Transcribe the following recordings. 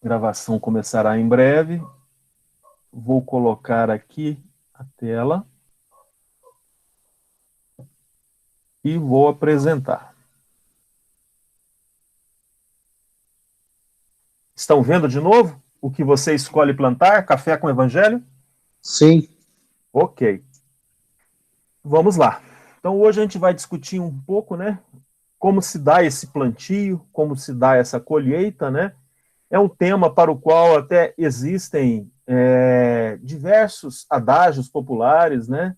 Gravação começará em breve. Vou colocar aqui a tela e vou apresentar. Estão vendo de novo o que você escolhe plantar? Café com Evangelho? Sim. Ok. Vamos lá. Então hoje a gente vai discutir um pouco, né? Como se dá esse plantio, como se dá essa colheita, né? É um tema para o qual até existem diversos adágios populares, né?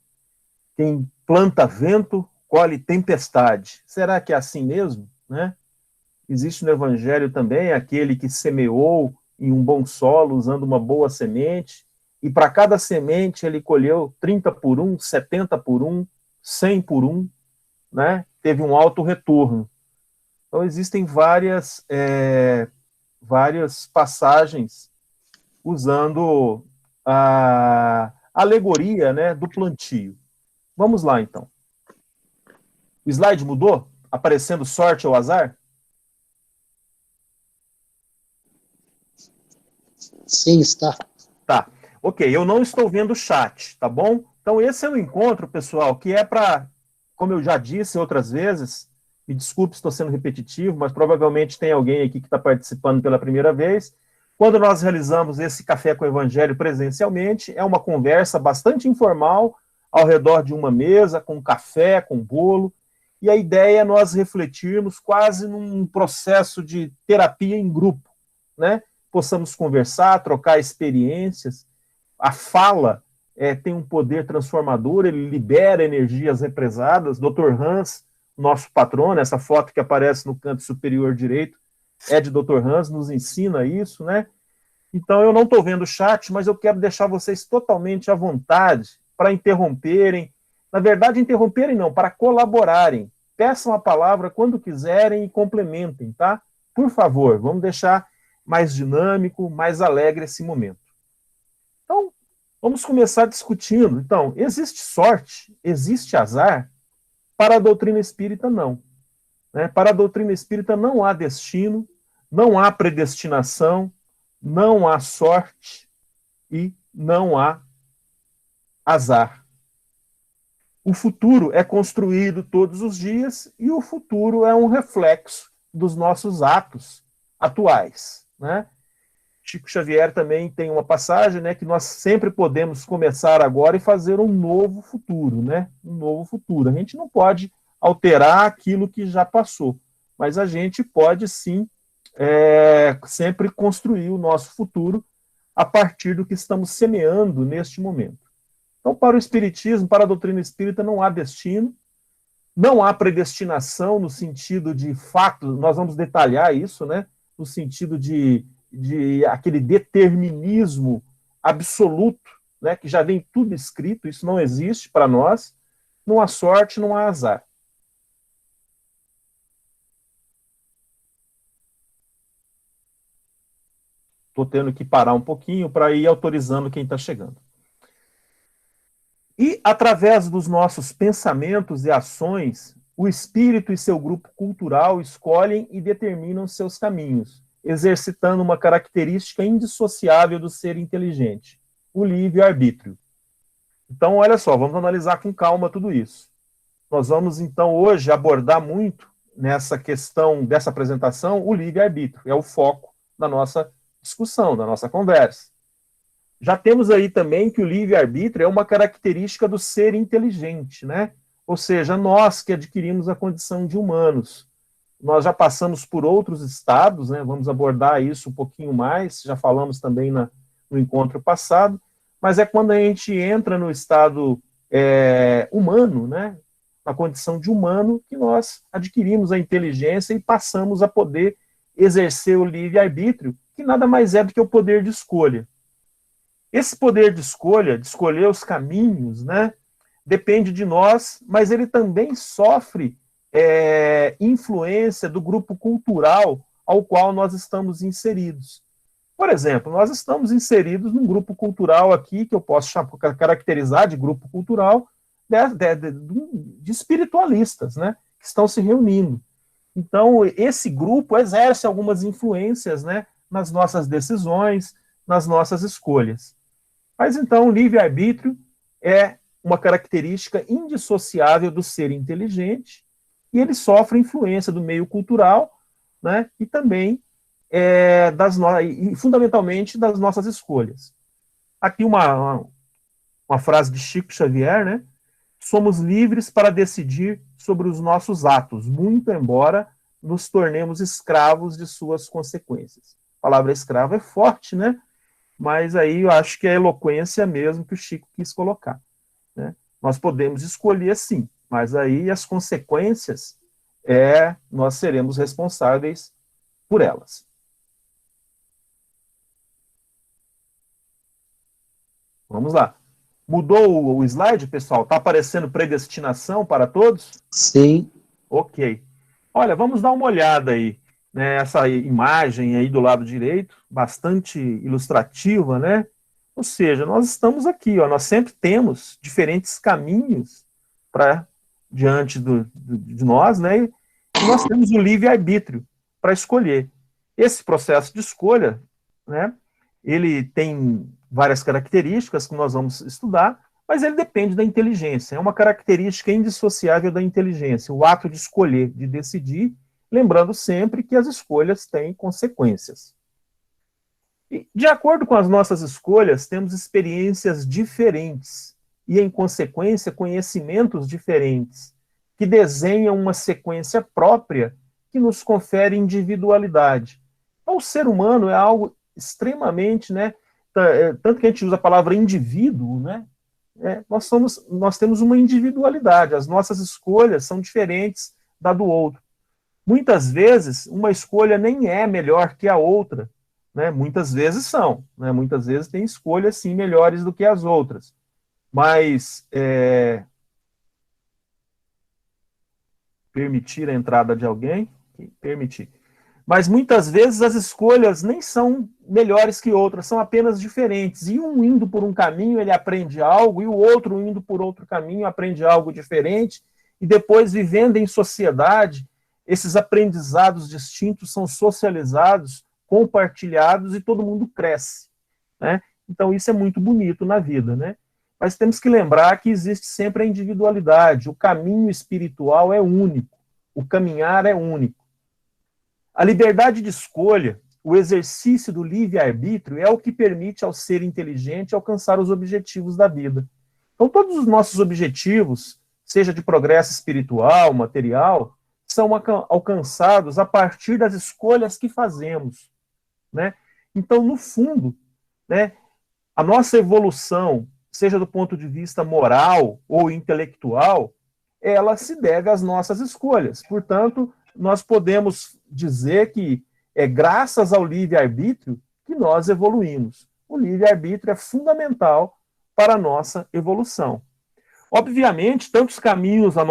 Quem planta vento, colhe tempestade. Será que é assim mesmo, né? Existe no Evangelho também aquele que semeou em um bom solo, usando uma boa semente, e para cada semente ele colheu 30 por 1, 70 por 1, 100 por 1, né? Teve um alto retorno. Então existem várias passagens usando a alegoria, né, do plantio. Vamos lá, então. O slide mudou? Aparecendo sorte ou azar? Sim, está. Tá. Ok, eu não estou vendo o chat, tá bom? Então, esse é um encontro, pessoal, que é para, como eu já disse outras vezes, me desculpe se estou sendo repetitivo, mas provavelmente tem alguém aqui que está participando pela primeira vez. Quando nós realizamos esse Café com o Evangelho presencialmente, é uma conversa bastante informal, ao redor de uma mesa, com café, com bolo, e a ideia é nós refletirmos quase num processo de terapia em grupo, né? Possamos conversar, trocar experiências. A fala tem um poder transformador, ele libera energias represadas. Dr. Hans, nosso patrono, essa foto que aparece no canto superior direito, é de Dr. Hans, nos ensina isso, né? Então, eu não estou vendo o chat, mas eu quero deixar vocês totalmente à vontade para interromperem. Na verdade, interromperem não, para colaborarem. Peçam a palavra quando quiserem e complementem, tá? Por favor, vamos deixar mais dinâmico, mais alegre esse momento. Então, vamos começar discutindo. Então, existe sorte, existe azar? Para a doutrina espírita, não. Né? Para a doutrina espírita não há destino, não há predestinação, não há sorte e não há azar. O futuro é construído todos os dias e o futuro é um reflexo dos nossos atos atuais, né? Chico Xavier também tem uma passagem, né, que nós sempre podemos começar agora e fazer um novo futuro, né? Um novo futuro. A gente não pode alterar aquilo que já passou, mas a gente pode sim sempre construir o nosso futuro a partir do que estamos semeando neste momento. Então, para o Espiritismo, para a doutrina espírita, não há destino, não há predestinação no sentido de fato, nós vamos detalhar isso, né? No sentido de aquele determinismo absoluto, né? Que já vem tudo escrito, isso não existe para nós. Não há sorte, não há azar. Estou tendo que parar um pouquinho para ir autorizando quem está chegando. E, através dos nossos pensamentos e ações, o espírito e seu grupo cultural escolhem e determinam seus caminhos, exercitando uma característica indissociável do ser inteligente, o livre-arbítrio. Então, olha só, vamos analisar com calma tudo isso. Nós vamos, então, hoje abordar muito nessa questão dessa apresentação o livre-arbítrio, é o foco da nossa discussão, da nossa conversa. Já temos aí também que o livre-arbítrio é uma característica do ser inteligente, né? Ou seja, nós que adquirimos a condição de humanos. Nós já passamos por outros estados, né? Vamos abordar isso um pouquinho mais, já falamos também no encontro passado, mas é quando a gente entra no estado humano, né? Na condição de humano, que nós adquirimos a inteligência e passamos a poder exercer o livre-arbítrio, que nada mais é do que o poder de escolha. Esse poder de escolher os caminhos, né, depende de nós, mas ele também sofre influência do grupo cultural ao qual nós estamos inseridos. Por exemplo, nós estamos inseridos num grupo cultural aqui, que eu posso caracterizar de grupo cultural, de espiritualistas, né, que estão se reunindo. Então, esse grupo exerce algumas influências, né, nas nossas decisões, nas nossas escolhas. Mas então, o livre-arbítrio é uma característica indissociável do ser inteligente e ele sofre influência do meio cultural, né, e também e fundamentalmente das nossas escolhas. Aqui uma frase de Chico Xavier, né? Somos livres para decidir sobre os nossos atos, muito embora nos tornemos escravos de suas consequências. A palavra escravo é forte, né? Mas aí eu acho que é a eloquência mesmo que o Chico quis colocar, né? Nós podemos escolher sim, mas aí as consequências nós seremos responsáveis por elas. Vamos lá. Mudou o slide, pessoal? Está aparecendo predestinação para todos? Sim. Ok. Olha, vamos dar uma olhada aí, né, essa imagem aí do lado direito, bastante ilustrativa, né? Ou seja, nós estamos aqui, ó, nós sempre temos diferentes caminhos para diante de nós, né? E nós temos o livre-arbítrio para escolher. Esse processo de escolha, né, ele tem várias características que nós vamos estudar, mas ele depende da inteligência. É uma característica indissociável da inteligência, o ato de escolher, de decidir, lembrando sempre que as escolhas têm consequências. E, de acordo com as nossas escolhas, temos experiências diferentes e, em consequência, conhecimentos diferentes, que desenham uma sequência própria que nos confere individualidade. Então, o ser humano é algo extremamente, né, tanto que a gente usa a palavra indivíduo, né, nós temos uma individualidade, as nossas escolhas são diferentes da do outro. Muitas vezes, uma escolha nem é melhor que a outra, né? Muitas vezes são, né? Muitas vezes tem escolhas, sim, melhores do que as outras. Mas permitir a entrada de alguém? Permitir. Mas muitas vezes as escolhas nem são melhores que outras, são apenas diferentes. E um indo por um caminho, ele aprende algo, e o outro indo por outro caminho, aprende algo diferente. E depois, vivendo em sociedade, esses aprendizados distintos são socializados, compartilhados, e todo mundo cresce, né? Então, isso é muito bonito na vida, né? Mas temos que lembrar que existe sempre a individualidade. O caminho espiritual é único. O caminhar é único. A liberdade de escolha, o exercício do livre-arbítrio é o que permite ao ser inteligente alcançar os objetivos da vida. Então, todos os nossos objetivos, seja de progresso espiritual, material, são alcançados a partir das escolhas que fazemos, né? Então, no fundo, né, a nossa evolução, seja do ponto de vista moral ou intelectual, ela se deve às nossas escolhas. Portanto, nós podemos dizer que é graças ao livre-arbítrio que nós evoluímos. O livre-arbítrio é fundamental para a nossa evolução. Obviamente, tantos caminhos à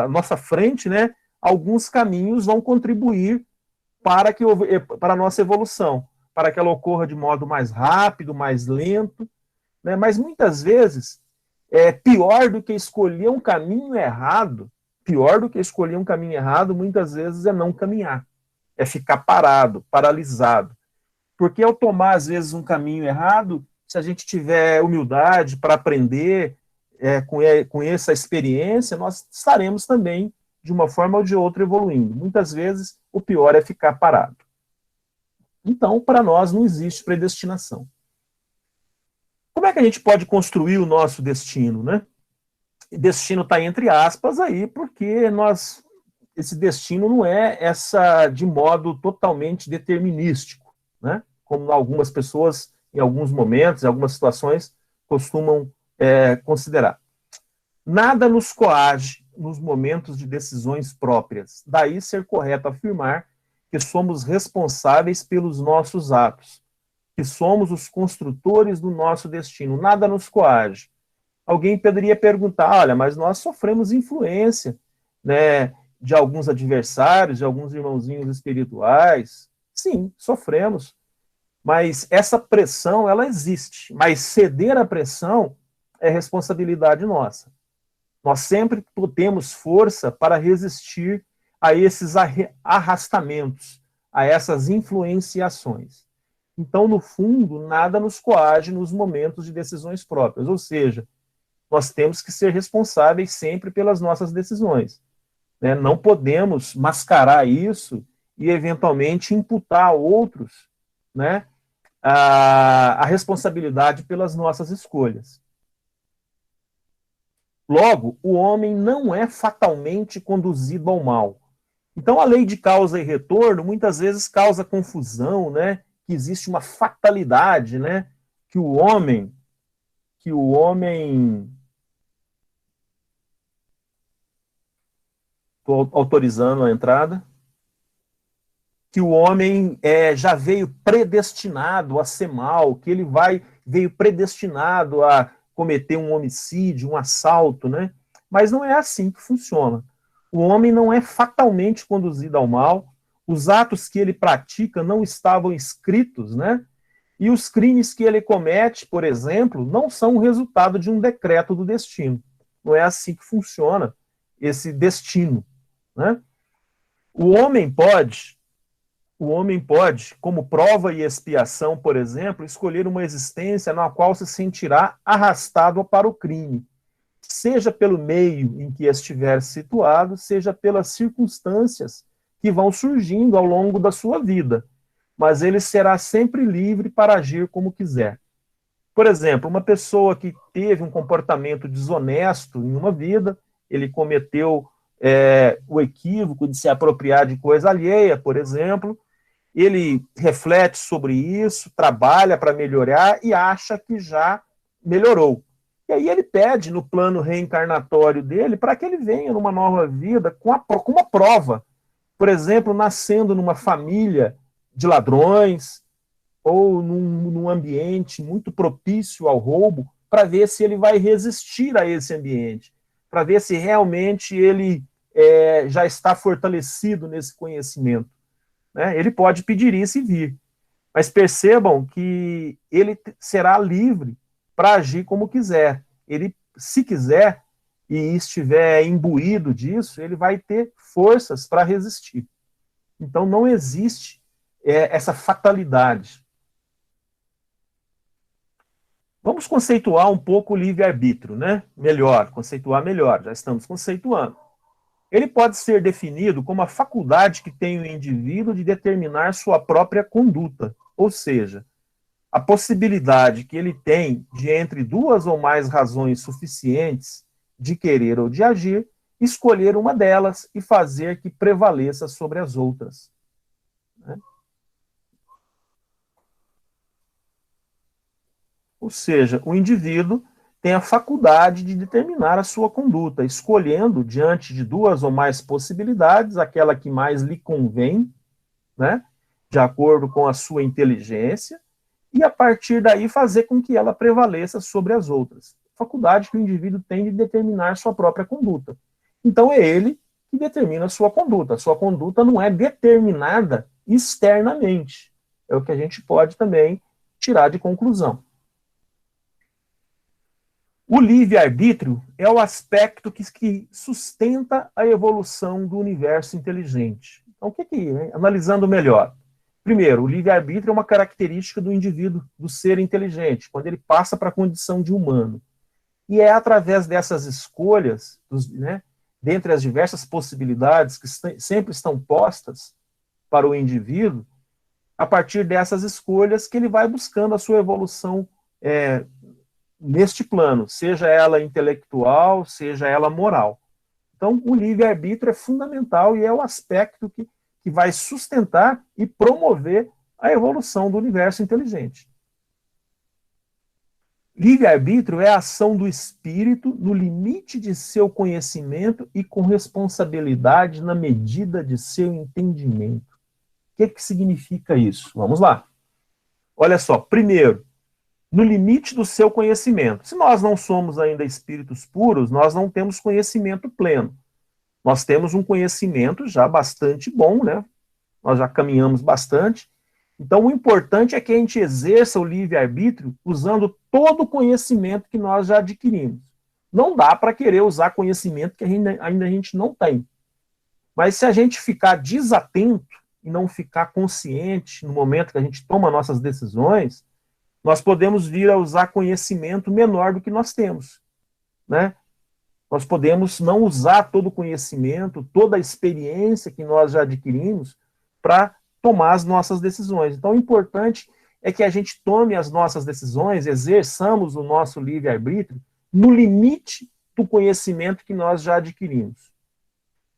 nossa frente, né? Alguns caminhos vão contribuir para a nossa evolução, para que ela ocorra de modo mais rápido, mais lento, né? Mas muitas vezes, pior do que escolher um caminho errado, muitas vezes é não caminhar, é ficar parado, paralisado. Porque ao tomar, às vezes, um caminho errado, se a gente tiver humildade para aprender com essa experiência, nós estaremos também, de uma forma ou de outra, evoluindo. Muitas vezes, o pior é ficar parado. Então, para nós, não existe predestinação. Como é que a gente pode construir o nosso destino, né? Destino está entre aspas aí, porque esse destino não é de modo totalmente determinístico, né? Como algumas pessoas, em alguns momentos, em algumas situações, costumam considerar. Nada nos coage nos momentos de decisões próprias. Daí ser correto afirmar que somos responsáveis pelos nossos atos, que somos os construtores do nosso destino. Nada nos coage. Alguém poderia perguntar, olha, mas nós sofremos influência, né, de alguns adversários, de alguns irmãozinhos espirituais. Sim, sofremos. Mas essa pressão, ela existe. Mas ceder à pressão é responsabilidade nossa. Nós sempre temos força para resistir a esses arrastamentos, a essas influenciações. Então, no fundo, nada nos coage nos momentos de decisões próprias, ou seja, nós temos que ser responsáveis sempre pelas nossas decisões, né? Não podemos mascarar isso e, eventualmente, imputar a outros, né, a responsabilidade pelas nossas escolhas. Logo, o homem não é fatalmente conduzido ao mal. Então, a lei de causa e retorno muitas vezes causa confusão, né? Que existe uma fatalidade, né? Que o homem, estou autorizando a entrada, que o homem já veio predestinado a ser mal, que ele veio predestinado a cometer um homicídio, um assalto, né? Mas não é assim que funciona. O homem não é fatalmente conduzido ao mal, os atos que ele pratica não estavam escritos, né? E os crimes que ele comete, por exemplo, não são o resultado de um decreto do destino. Não é assim que funciona esse destino, né? O homem pode, como prova e expiação, por exemplo, escolher uma existência na qual se sentirá arrastado para o crime, seja pelo meio em que estiver situado, seja pelas circunstâncias que vão surgindo ao longo da sua vida, mas ele será sempre livre para agir como quiser. Por exemplo, uma pessoa que teve um comportamento desonesto em uma vida, ele cometeu o equívoco de se apropriar de coisa alheia, por exemplo, ele reflete sobre isso, trabalha para melhorar e acha que já melhorou. E aí ele pede no plano reencarnatório dele para que ele venha numa nova vida com uma prova. Por exemplo, nascendo numa família de ladrões ou num ambiente muito propício ao roubo, para ver se ele vai resistir a esse ambiente, para ver se realmente ele já está fortalecido nesse conhecimento, né? Ele pode pedir isso e vir, mas percebam que ele será livre para agir como quiser. Ele, se quiser e estiver imbuído disso, ele vai ter forças para resistir. Então não existe essa fatalidade. Vamos conceituar um pouco o livre-arbítrio, né? Conceituar melhor, já estamos conceituando. Ele pode ser definido como a faculdade que tem o indivíduo de determinar sua própria conduta, ou seja, a possibilidade que ele tem de, entre duas ou mais razões suficientes de querer ou de agir, escolher uma delas e fazer que prevaleça sobre as outras, né? Ou seja, o indivíduo tem a faculdade de determinar a sua conduta, escolhendo, diante de duas ou mais possibilidades, aquela que mais lhe convém, né, de acordo com a sua inteligência, e a partir daí fazer com que ela prevaleça sobre as outras. Faculdade que o indivíduo tem de determinar sua própria conduta. Então é ele que determina a sua conduta. A sua conduta não é determinada externamente. É o que a gente pode também tirar de conclusão. O livre-arbítrio é o aspecto que sustenta a evolução do universo inteligente. Então, analisando melhor. Primeiro, o livre-arbítrio é uma característica do indivíduo, do ser inteligente, quando ele passa para a condição de humano. E é através dessas escolhas, dentre as diversas possibilidades que sempre estão postas para o indivíduo, a partir dessas escolhas que ele vai buscando a sua evolução neste plano, seja ela intelectual, seja ela moral. Então, o livre-arbítrio é fundamental e é o aspecto que vai sustentar e promover a evolução do universo inteligente. Livre-arbítrio é a ação do espírito no limite de seu conhecimento e com responsabilidade na medida de seu entendimento. O que significa isso? Vamos lá. Olha só, primeiro, no limite do seu conhecimento. Se nós não somos ainda espíritos puros, nós não temos conhecimento pleno. Nós temos um conhecimento já bastante bom, né? Nós já caminhamos bastante. Então, o importante é que a gente exerça o livre-arbítrio usando todo o conhecimento que nós já adquirimos. Não dá para querer usar conhecimento que ainda a gente não tem. Mas se a gente ficar desatento e não ficar consciente no momento que a gente toma nossas decisões, nós podemos vir a usar conhecimento menor do que nós temos, né? Nós podemos não usar todo o conhecimento, toda a experiência que nós já adquirimos para tomar as nossas decisões. Então, o importante é que a gente tome as nossas decisões, exerçamos o nosso livre-arbítrio no limite do conhecimento que nós já adquirimos.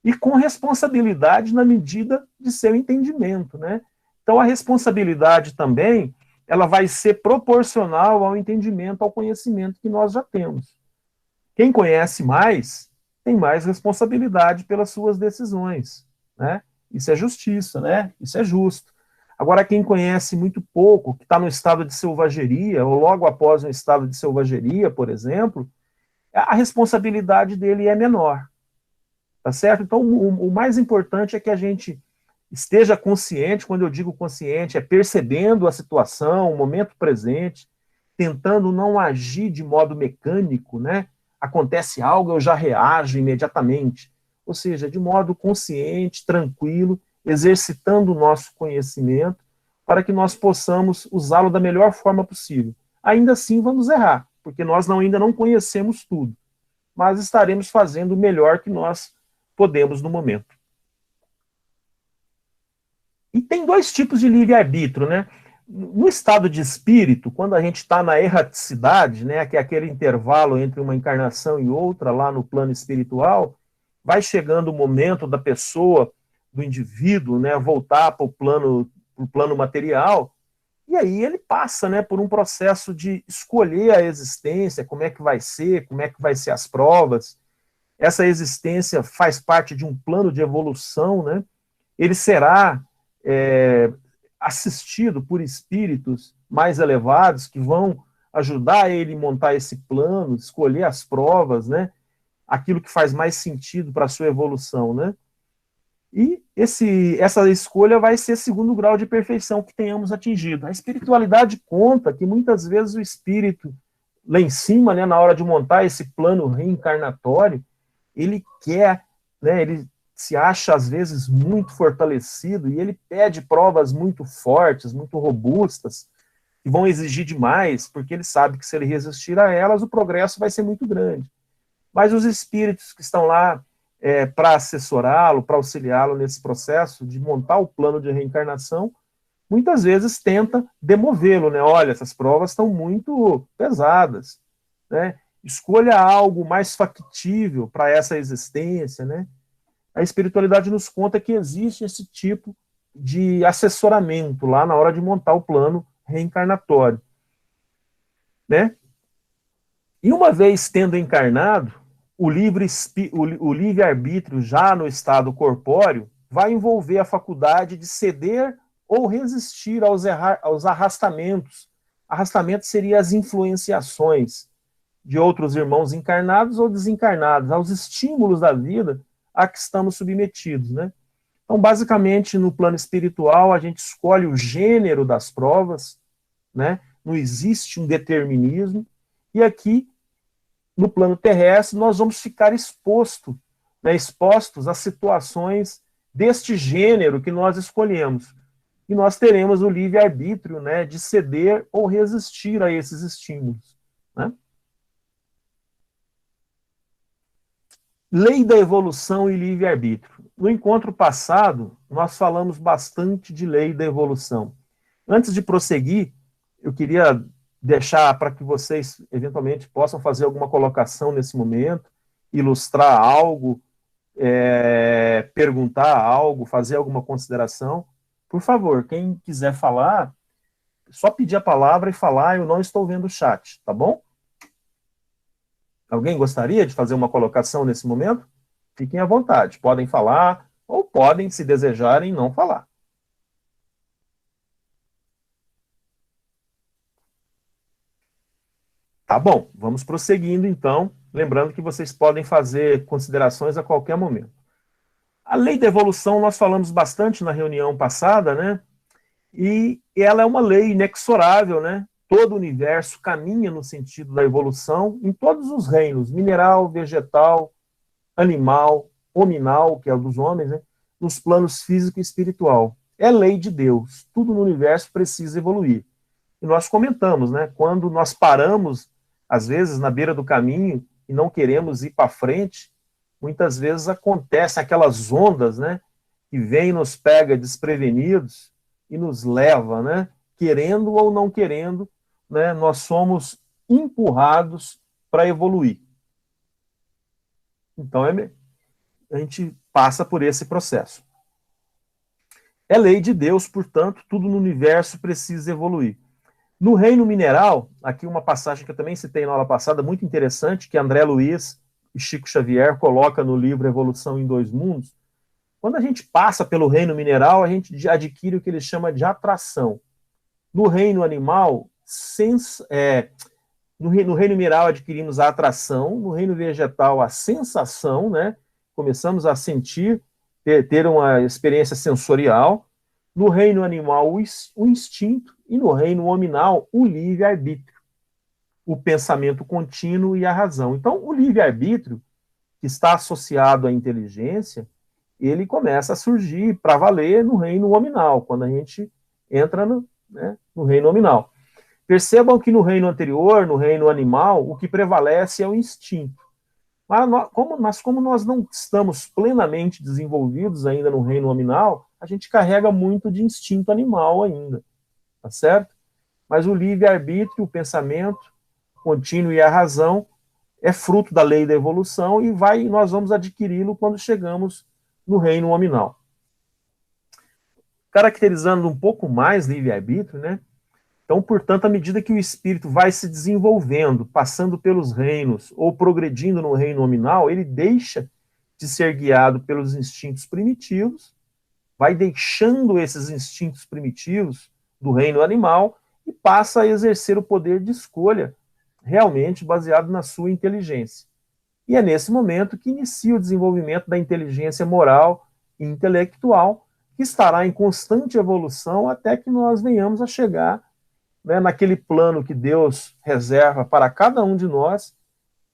E com responsabilidade na medida de seu entendimento, né? Então, a responsabilidade também, ela vai ser proporcional ao entendimento, ao conhecimento que nós já temos. Quem conhece mais, tem mais responsabilidade pelas suas decisões, né? Isso é justiça, né? Isso é justo. Agora, quem conhece muito pouco, que está no estado de selvageria, ou logo após um estado de selvageria, por exemplo, a responsabilidade dele é menor, tá certo? Então, o mais importante é que a gente esteja consciente. Quando eu digo consciente, é percebendo a situação, o momento presente, tentando não agir de modo mecânico, né? Acontece algo, eu já reajo imediatamente. Ou seja, de modo consciente, tranquilo, exercitando o nosso conhecimento para que nós possamos usá-lo da melhor forma possível. Ainda assim, vamos errar, porque nós ainda não conhecemos tudo, mas estaremos fazendo o melhor que nós podemos no momento. E tem dois tipos de livre-arbítrio, né? No estado de espírito, quando a gente está na erraticidade, né, que é aquele intervalo entre uma encarnação e outra, lá no plano espiritual, vai chegando o momento da pessoa, do indivíduo, né, voltar para o plano material, e aí ele passa, né, por um processo de escolher a existência, como é que vai ser as provas. Essa existência faz parte de um plano de evolução, né? Ele será assistido por espíritos mais elevados que vão ajudar ele a montar esse plano, escolher as provas, né? Aquilo que faz mais sentido para a sua evolução, né? E essa escolha vai ser segundo o grau de perfeição que tenhamos atingido. A espiritualidade conta que muitas vezes o espírito, lá em cima, né, na hora de montar esse plano reencarnatório, ele quer, né, ele se acha às vezes muito fortalecido e ele pede provas muito fortes, muito robustas, que vão exigir demais, porque ele sabe que se ele resistir a elas, o progresso vai ser muito grande. Mas os espíritos que estão lá para assessorá-lo, para auxiliá-lo nesse processo de montar o plano de reencarnação, muitas vezes tenta demovê-lo, né? Olha, essas provas estão muito pesadas, né? Escolha algo mais factível para essa existência, né? A espiritualidade nos conta que existe esse tipo de assessoramento lá na hora de montar o plano reencarnatório, né? E uma vez tendo encarnado, o livre-arbítrio já no estado corpóreo vai envolver a faculdade de ceder ou resistir aos arrastamentos. Arrastamento seria as influenciações de outros irmãos encarnados ou desencarnados, aos estímulos da vida a que estamos submetidos, né? Então, basicamente, no plano espiritual, a gente escolhe o gênero das provas, né? Não existe um determinismo, e aqui, no plano terrestre, nós vamos ficar expostos a situações deste gênero que nós escolhemos. E nós teremos o livre-arbítrio, né, de ceder ou resistir a esses estímulos, né? Lei da evolução e livre-arbítrio. No encontro passado, nós falamos bastante de lei da evolução. Antes de prosseguir, eu queria deixar para que vocês, eventualmente, possam fazer alguma colocação nesse momento, ilustrar algo, perguntar algo, fazer alguma consideração. Por favor, quem quiser falar, só pedir a palavra e falar, eu não estou vendo o chat, tá bom? Alguém gostaria de fazer uma colocação nesse momento? Fiquem à vontade, podem falar, ou podem, se desejarem, não falar. Tá bom, vamos prosseguindo então, lembrando que vocês podem fazer considerações a qualquer momento. A lei da evolução nós falamos bastante na reunião passada, né? E ela é uma lei inexorável, né? Todo o universo caminha no sentido da evolução em todos os reinos, mineral, vegetal, animal, hominal, que é o dos homens, né? Nos planos físico e espiritual. é lei de Deus. Tudo no universo precisa evoluir. E nós comentamos, né? Quando nós paramos, às vezes, na beira do caminho e não queremos ir para frente, muitas vezes acontecem aquelas ondas, né? Que vêm e nos pega desprevenidos e nos leva, né? Querendo ou não querendo, né? Nós somos empurrados para evoluir. Então, a gente passa por esse processo. É lei de Deus, portanto, tudo no universo precisa evoluir. No reino mineral, aqui uma passagem que eu também citei na aula passada, muito interessante, que André Luiz e Chico Xavier coloca no livro Evolução em Dois Mundos. Quando a gente passa pelo reino mineral, a gente adquire o que ele chama de atração. No reino animal, no reino mineral adquirimos a atração, no reino vegetal a sensação, né? Começamos a sentir, ter uma experiência sensorial. No reino animal, o instinto, e no reino hominal, o livre-arbítrio, o pensamento contínuo e a razão. Então, o livre-arbítrio, que está associado à inteligência, ele começa a surgir para valer no reino hominal, quando a gente entra no reino hominal. Percebam que no reino anterior, no reino animal, o que prevalece é o instinto. Mas como nós não estamos plenamente desenvolvidos ainda no reino nominal, a gente carrega muito de instinto animal ainda, tá certo? Mas o livre-arbítrio, o pensamento contínuo e a razão é fruto da lei da evolução e nós vamos adquiri-lo quando chegamos no reino nominal. Caracterizando um pouco mais livre-arbítrio, né? Então, portanto, à medida que o espírito vai se desenvolvendo, passando pelos reinos ou progredindo no reino nominal, ele deixa de ser guiado pelos instintos primitivos, vai deixando esses instintos primitivos do reino animal e passa a exercer o poder de escolha, realmente baseado na sua inteligência. E é nesse momento que inicia o desenvolvimento da inteligência moral e intelectual, que estará em constante evolução até que nós venhamos a chegar naquele plano que Deus reserva para cada um de nós,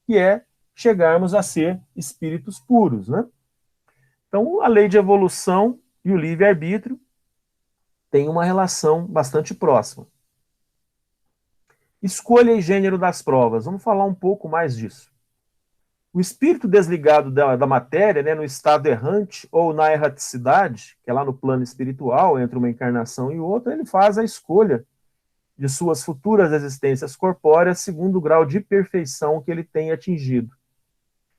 que é chegarmos a ser espíritos puros, né? Então, a lei de evolução e o livre-arbítrio têm uma relação bastante próxima. Escolha e gênero das provas. Vamos falar um pouco mais disso. O espírito desligado da matéria, né, no estado errante ou na erraticidade, que é lá no plano espiritual, entre uma encarnação e outra, ele faz a escolha de suas futuras existências corpóreas segundo o grau de perfeição que ele tem atingido.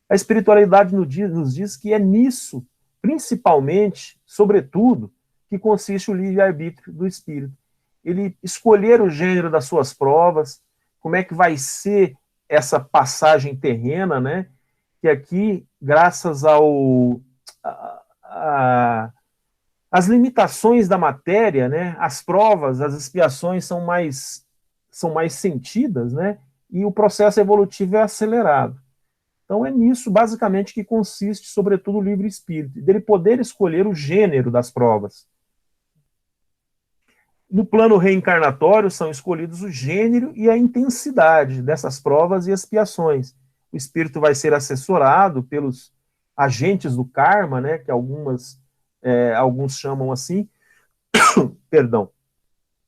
A espiritualidade nos diz que é nisso, principalmente, sobretudo, que consiste o livre-arbítrio do espírito. Ele escolher o gênero das suas provas, como é que vai ser essa passagem terrena, né? Que aqui, graças as limitações da matéria, né, as provas, as expiações são mais sentidas, né, e o processo evolutivo é acelerado. Então é nisso, basicamente, que consiste, sobretudo, o livre-espírito, dele poder escolher o gênero das provas. No plano reencarnatório, são escolhidos o gênero e a intensidade dessas provas e expiações. O espírito vai ser assessorado pelos agentes do karma, né, que alguns chamam assim, perdão,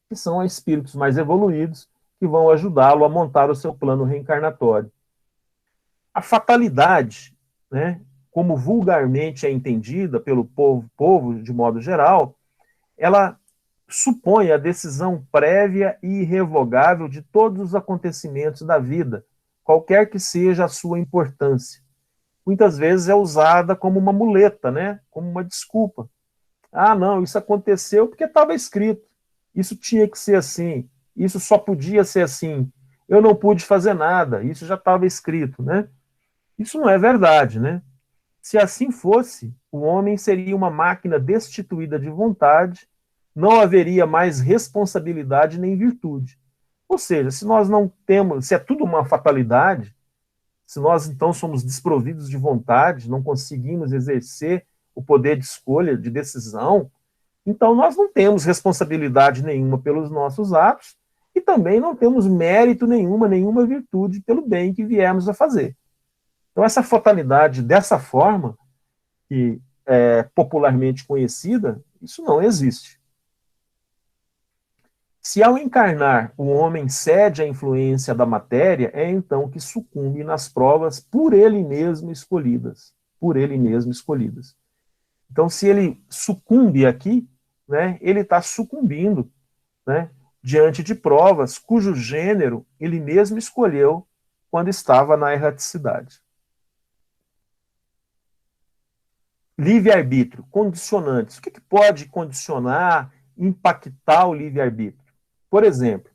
que são espíritos mais evoluídos que vão ajudá-lo a montar o seu plano reencarnatório. A fatalidade, né, como vulgarmente é entendida pelo povo de modo geral, ela supõe a decisão prévia e irrevogável de todos os acontecimentos da vida, qualquer que seja a sua importância. Muitas vezes é usada como uma muleta, né, como uma desculpa. Ah, não, isso aconteceu porque estava escrito. Isso tinha que ser assim. Isso só podia ser assim. Eu não pude fazer nada. Isso já estava escrito, né? Isso não é verdade, né? Se assim fosse, o homem seria uma máquina destituída de vontade, não haveria mais responsabilidade nem virtude. Ou seja, se nós não temos, se é tudo uma fatalidade, se nós então somos desprovidos de vontade, não conseguimos exercer o poder de escolha, de decisão, então nós não temos responsabilidade nenhuma pelos nossos atos e também não temos mérito nenhuma virtude pelo bem que viemos a fazer. Então essa fatalidade dessa forma, que é popularmente conhecida, isso não existe. Se ao encarnar o homem cede à influência da matéria, é então que sucumbe nas provas por ele mesmo escolhidas. Por ele mesmo escolhidas. Então, se ele sucumbe aqui, né, ele está sucumbindo, né, diante de provas cujo gênero ele mesmo escolheu quando estava na erraticidade. Livre-arbítrio, condicionantes. O que pode condicionar, impactar o livre-arbítrio? Por exemplo,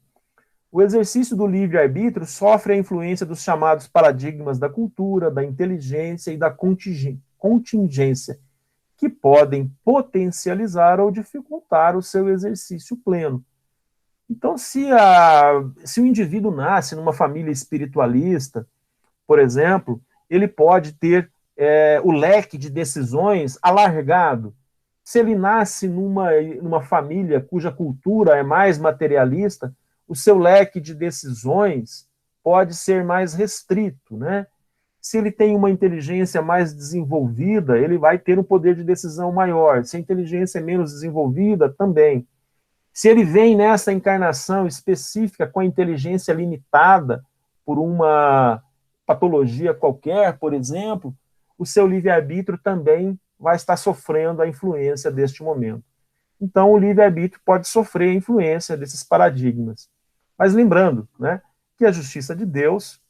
o exercício do livre-arbítrio sofre a influência dos chamados paradigmas da cultura, da inteligência e da contingência, que podem potencializar ou dificultar o seu exercício pleno. Então, se o indivíduo nasce numa família espiritualista, por exemplo, ele pode ter o leque de decisões alargado. Se ele nasce numa família cuja cultura é mais materialista, o seu leque de decisões pode ser mais restrito, né? Se ele tem uma inteligência mais desenvolvida, ele vai ter um poder de decisão maior. Se a inteligência é menos desenvolvida, também. Se ele vem nessa encarnação específica com a inteligência limitada por uma patologia qualquer, por exemplo, o seu livre-arbítrio também vai estar sofrendo a influência deste momento. Então, o livre-arbítrio pode sofrer a influência desses paradigmas. Mas lembrando, né, que a justiça de Deus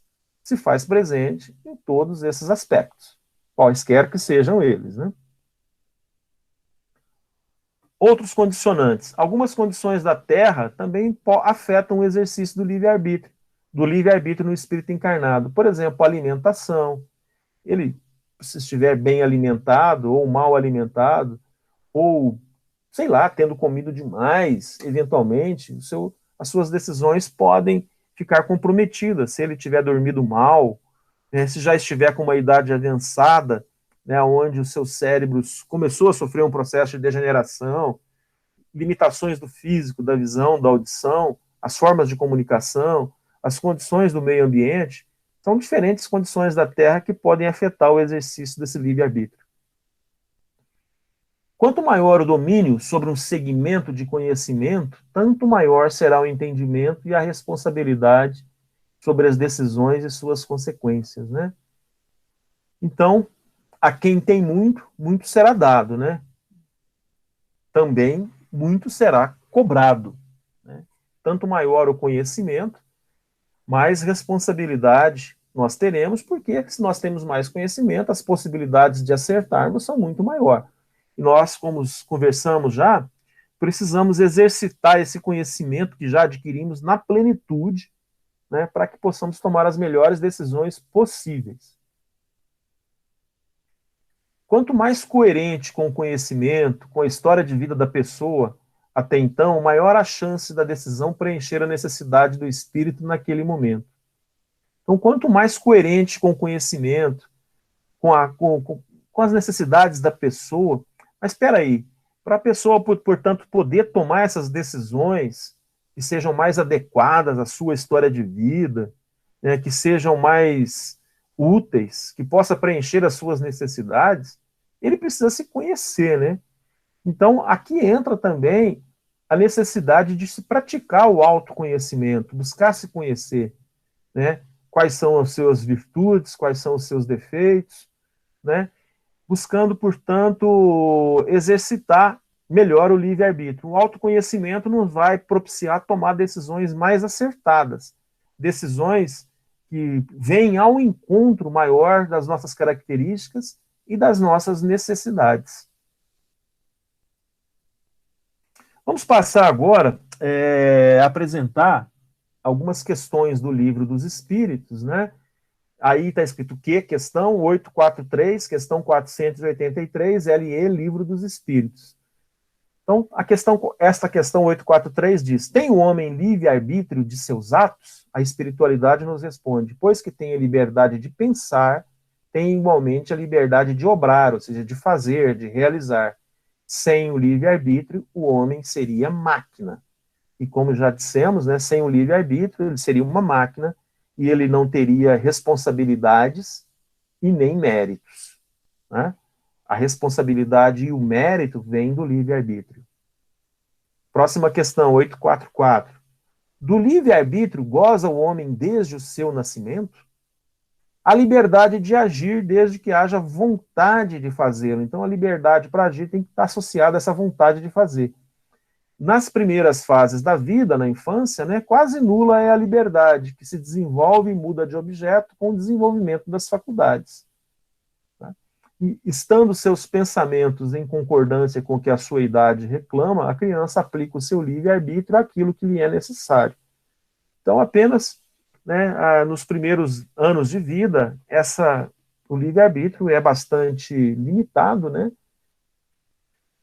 se faz presente em todos esses aspectos, quaisquer que sejam eles, né? Outros condicionantes. Algumas condições da Terra também afetam o exercício do livre-arbítrio no espírito encarnado. Por exemplo, a alimentação. Ele, se estiver bem alimentado ou mal alimentado, ou, sei lá, tendo comido demais, eventualmente, as suas decisões podem ficar comprometidas. Se ele tiver dormido mal, né, se já estiver com uma idade avançada, né, onde o seu cérebro começou a sofrer um processo de degeneração, limitações do físico, da visão, da audição, as formas de comunicação, as condições do meio ambiente, são diferentes condições da Terra que podem afetar o exercício desse livre-arbítrio. Quanto maior o domínio sobre um segmento de conhecimento, tanto maior será o entendimento e a responsabilidade sobre as decisões e suas consequências, né? Então, a quem tem muito, muito será dado, né? Também muito será cobrado, né? Tanto maior o conhecimento, mais responsabilidade nós teremos, porque se nós temos mais conhecimento, as possibilidades de acertarmos são muito maiores. E nós, como conversamos já, precisamos exercitar esse conhecimento que já adquirimos na plenitude, né, para que possamos tomar as melhores decisões possíveis. Quanto mais coerente com o conhecimento, com a história de vida da pessoa, até então, maior a chance da decisão preencher a necessidade do espírito naquele momento. Então, quanto mais coerente com o conhecimento, com as necessidades da pessoa, mas espera aí, para a pessoa, portanto, poder tomar essas decisões que sejam mais adequadas à sua história de vida, né, que sejam mais úteis, que possa preencher as suas necessidades, ele precisa se conhecer, né? Então, aqui entra também a necessidade de se praticar o autoconhecimento, buscar se conhecer, né? Quais são as suas virtudes, quais são os seus defeitos, né? Buscando, portanto, exercitar melhor o livre-arbítrio. O autoconhecimento nos vai propiciar tomar decisões mais acertadas, decisões que vêm ao encontro maior das nossas características e das nossas necessidades. Vamos passar agora a apresentar algumas questões do Livro dos Espíritos, né? Aí está escrito que questão 843, questão 483, LE, Livro dos Espíritos. Então, esta questão 843 diz: tem o homem livre-arbítrio de seus atos? A espiritualidade nos responde: pois que tem a liberdade de pensar, tem igualmente a liberdade de obrar, ou seja, de fazer, de realizar. Sem o livre-arbítrio, o homem seria máquina. E como já dissemos, né, sem o livre-arbítrio, ele seria uma máquina e ele não teria responsabilidades e nem méritos, né? A responsabilidade e o mérito vêm do livre-arbítrio. Próxima questão, 844. Do livre-arbítrio goza o homem desde o seu nascimento? A liberdade de agir desde que haja vontade de fazê-lo. Então, a liberdade para agir tem que estar associada a essa vontade de fazer. Nas primeiras fases da vida, na infância, né, quase nula é a liberdade, que se desenvolve e muda de objeto com o desenvolvimento das faculdades. Tá? E, estando seus pensamentos em concordância com o que a sua idade reclama, a criança aplica o seu livre-arbítrio àquilo que lhe é necessário. Então, apenas, né, nos primeiros anos de vida, o livre-arbítrio é bastante limitado, né?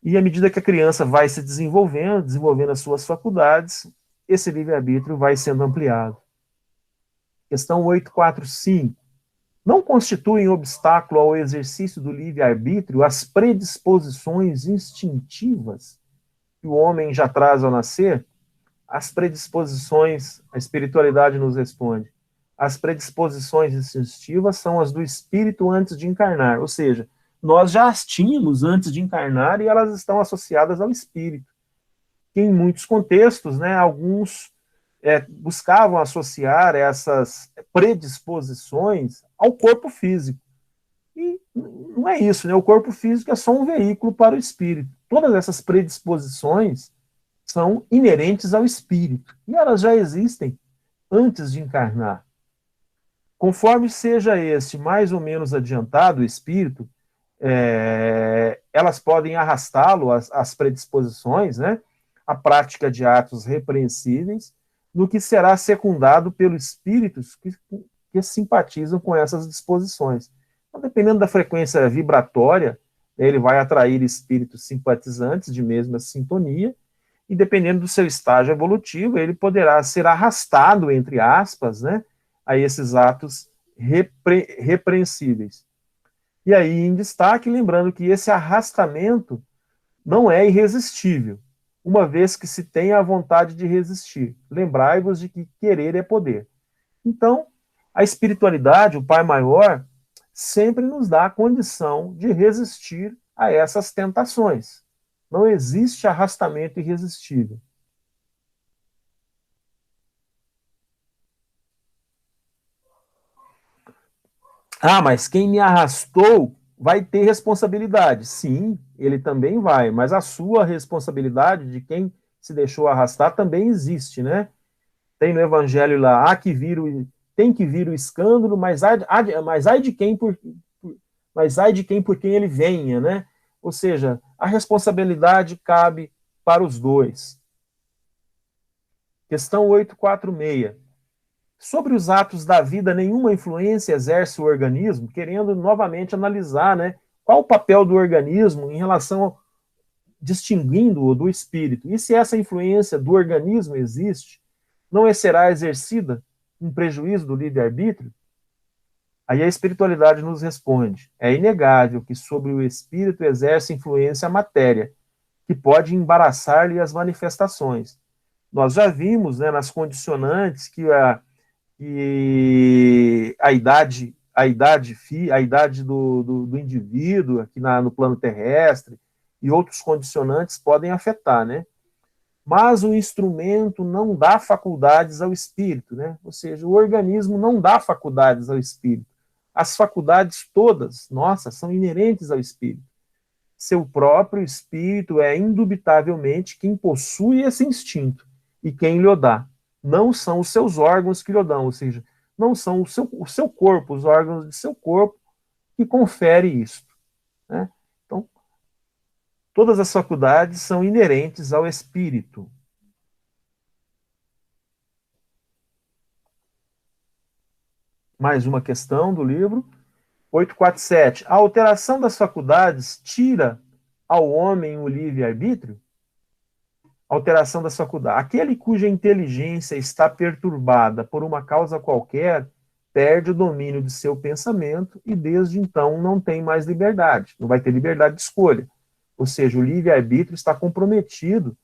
E à medida que a criança vai se desenvolvendo as suas faculdades, esse livre-arbítrio vai sendo ampliado. Questão 845. Não constituem obstáculo ao exercício do livre-arbítrio as predisposições instintivas que o homem já traz ao nascer? As predisposições, a espiritualidade nos responde, as predisposições instintivas são as do espírito antes de encarnar, ou seja, nós já as tínhamos antes de encarnar e elas estão associadas ao espírito. Que em muitos contextos, né, alguns buscavam associar essas predisposições ao corpo físico. E não é isso, né? O corpo físico é só um veículo para o espírito. Todas essas predisposições são inerentes ao espírito. E elas já existem antes de encarnar. Conforme seja este mais ou menos adiantado o espírito, elas podem arrastá-lo, as predisposições, né, à prática de atos repreensíveis, no que será secundado pelos espíritos que simpatizam com essas disposições. Então, dependendo da frequência vibratória, ele vai atrair espíritos simpatizantes de mesma sintonia, e dependendo do seu estágio evolutivo, ele poderá ser arrastado, entre aspas, né, a esses atos repreensíveis. E aí, em destaque, lembrando que esse arrastamento não é irresistível, uma vez que se tem a vontade de resistir. Lembrai-vos de que querer é poder. Então, a espiritualidade, o Pai Maior, sempre nos dá a condição de resistir a essas tentações. Não existe arrastamento irresistível. Ah, mas quem me arrastou vai ter responsabilidade. Sim, ele também vai, mas a sua responsabilidade de quem se deixou arrastar também existe, né? Tem no Evangelho lá, tem que vir o escândalo, mas ai de quem por quem ele venha, né? Ou seja, a responsabilidade cabe para os dois. Questão 846. Sobre os atos da vida, nenhuma influência exerce o organismo, querendo novamente analisar, né, qual o papel do organismo em relação distinguindo-o do espírito. E se essa influência do organismo existe, não será exercida em prejuízo do livre-arbítrio? Aí a espiritualidade nos responde: é inegável que sobre o espírito exerce influência a matéria, que pode embaraçar-lhe as manifestações. Nós já vimos, né, nas condicionantes que a idade do indivíduo aqui no plano terrestre e outros condicionantes podem afetar, né? Mas o instrumento não dá faculdades ao espírito, né? Ou seja, o organismo não dá faculdades ao espírito. As faculdades todas, nossas, são inerentes ao espírito. Seu próprio espírito é indubitavelmente quem possui esse instinto e quem lhe o dá. Não são os seus órgãos que lhe dão, ou seja, não são o seu corpo, os órgãos de seu corpo que confere isso, né? Então, todas as faculdades são inerentes ao espírito. Mais uma questão do livro, 847. A alteração das faculdades tira ao homem o livre-arbítrio? Alteração das faculdades. Aquele cuja inteligência está perturbada por uma causa qualquer, perde o domínio de seu pensamento e desde então não tem mais liberdade, não vai ter liberdade de escolha. Ou seja, o livre-arbítrio está comprometido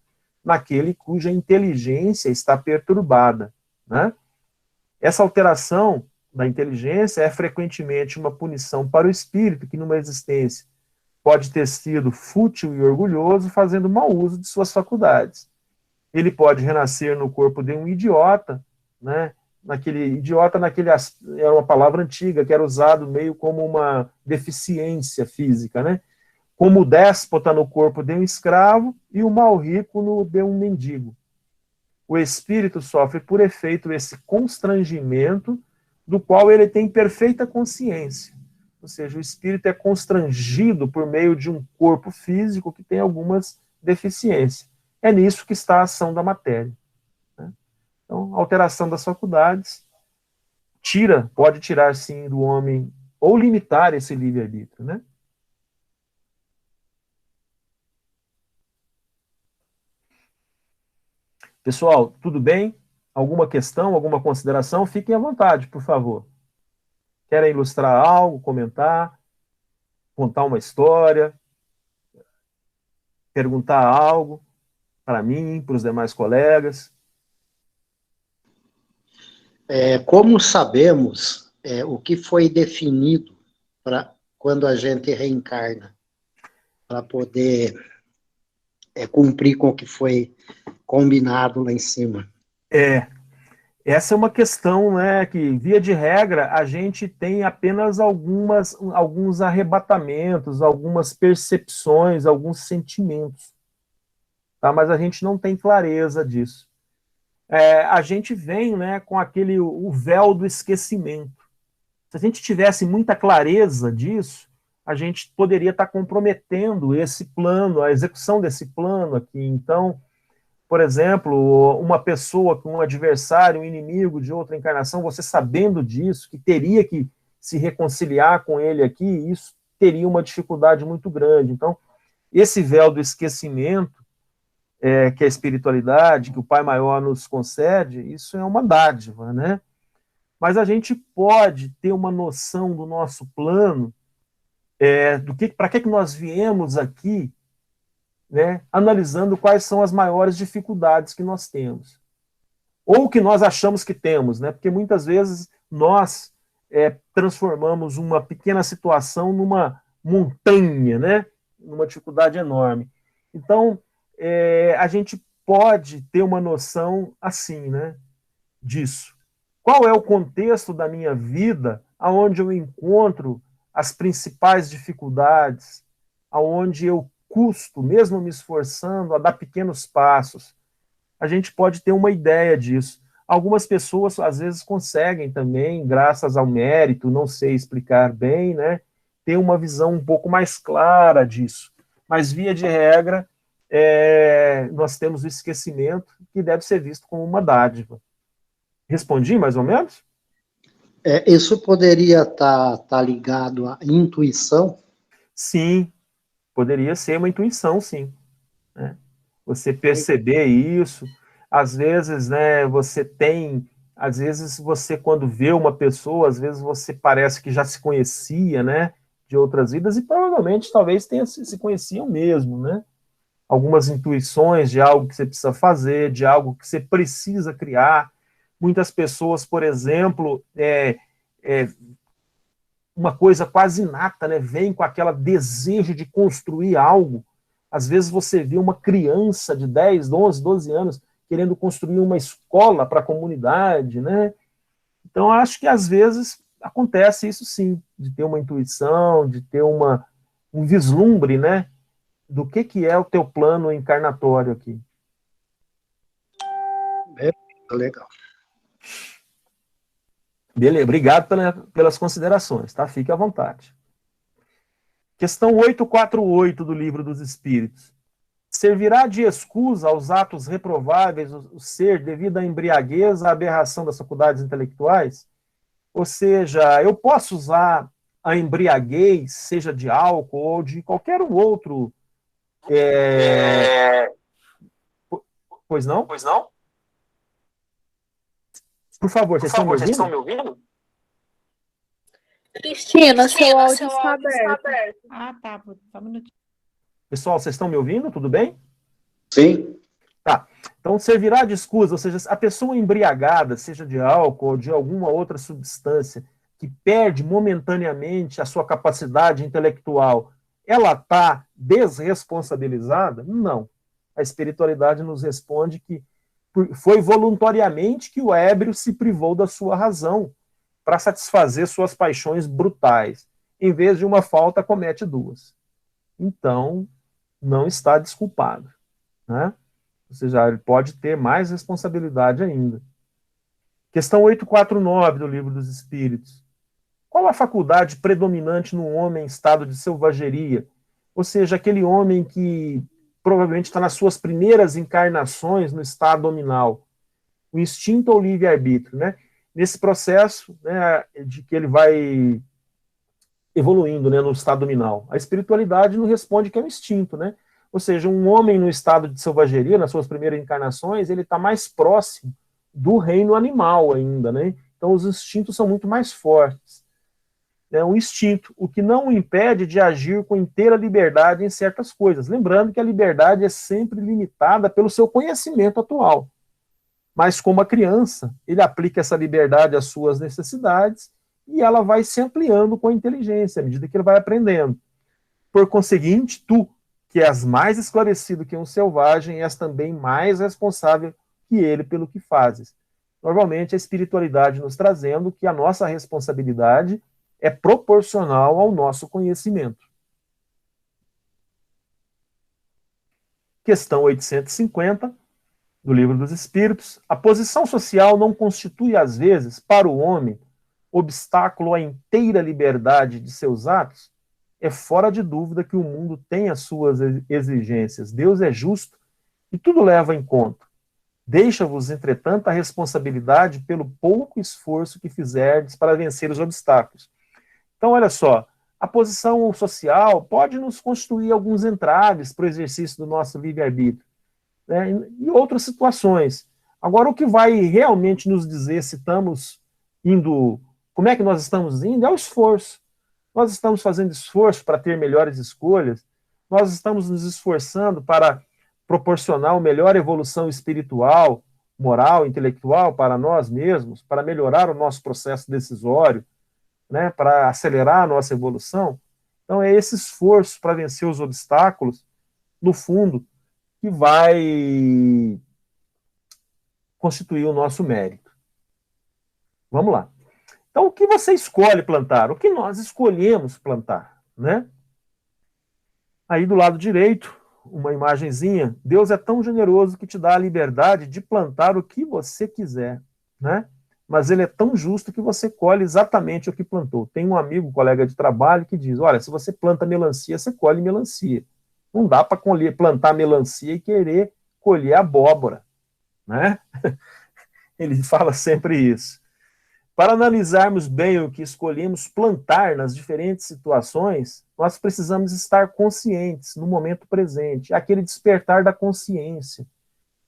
naquele cuja inteligência está perturbada, né? Essa alteração da inteligência é frequentemente uma punição para o espírito que numa existência pode ter sido fútil e orgulhoso, fazendo mau uso de suas faculdades. ele pode renascer no corpo de um idiota, né? Era uma palavra antiga, que era usado meio como uma deficiência física, né? Como o déspota no corpo de um escravo e o mal rico no de um mendigo. O espírito sofre por efeito esse constrangimento do qual ele tem perfeita consciência. Ou seja, o espírito é constrangido por meio de um corpo físico que tem algumas deficiências. É nisso que está a ação da matéria. Né? Então, a alteração das faculdades pode tirar, sim, do homem, ou limitar esse livre-arbítrio, né? Pessoal, tudo bem? Alguma questão, alguma consideração? Fiquem à vontade, por favor. Querem ilustrar algo, comentar, contar uma história, perguntar algo para mim, para os demais colegas? Como sabemos o que foi definido para quando a gente reencarna, para poder cumprir com o que foi combinado lá em cima? Essa é uma questão, né, que, via de regra, a gente tem apenas alguns arrebatamentos, algumas percepções, alguns sentimentos, tá? Mas a gente não tem clareza disso. A gente vem, né, com o véu do esquecimento. Se a gente tivesse muita clareza disso, a gente poderia estar comprometendo esse plano, a execução desse plano aqui. Então, por exemplo, uma pessoa com um adversário, um inimigo de outra encarnação, você sabendo disso, que teria que se reconciliar com ele aqui, isso teria uma dificuldade muito grande. Então, esse véu do esquecimento, que é a espiritualidade, que o Pai Maior nos concede, isso é uma dádiva, né? Mas a gente pode ter uma noção do nosso plano, para que nós viemos aqui, né, analisando quais são as maiores dificuldades que nós temos. Ou que nós achamos que temos, né? Porque muitas vezes nós transformamos uma pequena situação numa montanha, né? Numa dificuldade enorme. Então, a gente pode ter uma noção assim, né? Disso. Qual é o contexto da minha vida aonde eu encontro as principais dificuldades, aonde eu custo, mesmo me esforçando, a dar pequenos passos? A gente pode ter uma ideia disso. Algumas pessoas, às vezes, conseguem também, graças ao mérito, não sei explicar bem, né, ter uma visão um pouco mais clara disso. Mas, via de regra, nós temos o esquecimento, que deve ser visto como uma dádiva. Respondi, mais ou menos? Isso poderia estar ligado à intuição? Sim, poderia ser uma intuição, sim. Né? Você perceber isso, às vezes, né, às vezes você quando vê uma pessoa, às vezes você parece que já se conhecia, né, de outras vidas, e provavelmente talvez se conheciam mesmo, né? Algumas intuições de algo que você precisa fazer, de algo que você precisa criar. Muitas pessoas, por exemplo, uma coisa quase inata, né? Vem com aquele desejo de construir algo. Às vezes você vê uma criança de 10, 11, 12 anos querendo construir uma escola para a comunidade, né? Então, acho que às vezes acontece isso sim, de ter uma intuição, de ter um vislumbre, né? Do que é o teu plano encarnatório aqui. Legal. Beleza, obrigado pelas considerações, tá? Fique à vontade. Questão 848 do Livro dos Espíritos. Servirá de escusa aos atos reprováveis o ser devido à embriaguez, à aberração das faculdades intelectuais? Ou seja, eu posso usar a embriaguez, seja de álcool ou de qualquer outro... Pois não? Pois não? Por favor, vocês estão me ouvindo? Cristina, seu áudio está aberto. Ah, tá. Só um minutinho. Pessoal, vocês estão me ouvindo? Tudo bem? Sim. Tá. Então, servirá de escusa, ou seja, a pessoa embriagada, seja de álcool ou de alguma outra substância, que perde momentaneamente a sua capacidade intelectual, ela está desresponsabilizada? Não. a espiritualidade nos responde que foi voluntariamente que o ébrio se privou da sua razão para satisfazer suas paixões brutais. Em vez de uma falta, comete duas. Então, não está desculpado, né? Ou seja, ele pode ter mais responsabilidade ainda. Questão 849 do Livro dos Espíritos. Qual a faculdade predominante no homem em estado de selvageria? Ou seja, aquele homem que provavelmente está nas suas primeiras encarnações no estado nominal. O instinto ou o livre-arbítrio, né? Nesse processo, né, de que ele vai evoluindo, né, no estado nominal. A espiritualidade nos responde que é o instinto, né? Ou seja, um homem no estado de selvageria, nas suas primeiras encarnações, ele está mais próximo do reino animal ainda, né? Então os instintos são muito mais fortes. É um instinto, o que não o impede de agir com inteira liberdade em certas coisas. Lembrando que a liberdade é sempre limitada pelo seu conhecimento atual. Mas como a criança, ele aplica essa liberdade às suas necessidades e ela vai se ampliando com a inteligência, à medida que ele vai aprendendo. Por conseguinte, tu, que és mais esclarecido que um selvagem, és também mais responsável que ele pelo que fazes. Normalmente, a espiritualidade nos trazendo que a nossa responsabilidade é proporcional ao nosso conhecimento. Questão 850, do Livro dos Espíritos. A posição social não constitui, às vezes, para o homem, obstáculo à inteira liberdade de seus atos? É fora de dúvida que o mundo tem as suas exigências. Deus é justo e tudo leva em conta. Deixa-vos, entretanto, a responsabilidade pelo pouco esforço que fizerdes para vencer os obstáculos. Então, olha só, a posição social pode nos constituir alguns entraves para o exercício do nosso livre-arbítrio, né, e outras situações. Agora, o que vai realmente nos dizer se estamos indo, como é que nós estamos indo, é o esforço. Nós estamos fazendo esforço para ter melhores escolhas, nós estamos nos esforçando para proporcionar uma melhor evolução espiritual, moral, intelectual para nós mesmos, para melhorar o nosso processo decisório, né, para acelerar a nossa evolução. Então, é esse esforço para vencer os obstáculos, no fundo, que vai constituir o nosso mérito. Vamos lá. Então, o que você escolhe plantar? O que nós escolhemos plantar, né? Aí, do lado direito, uma imagenzinha. Deus é tão generoso que te dá a liberdade de plantar o que você quiser, né? Mas ele é tão justo que você colhe exatamente o que plantou. Tem um amigo, um colega de trabalho, que diz, olha, se você planta melancia, você colhe melancia. Não dá para plantar melancia e querer colher abóbora, né? Ele fala sempre isso. Para analisarmos bem o que escolhemos plantar nas diferentes situações, nós precisamos estar conscientes no momento presente, aquele despertar da consciência,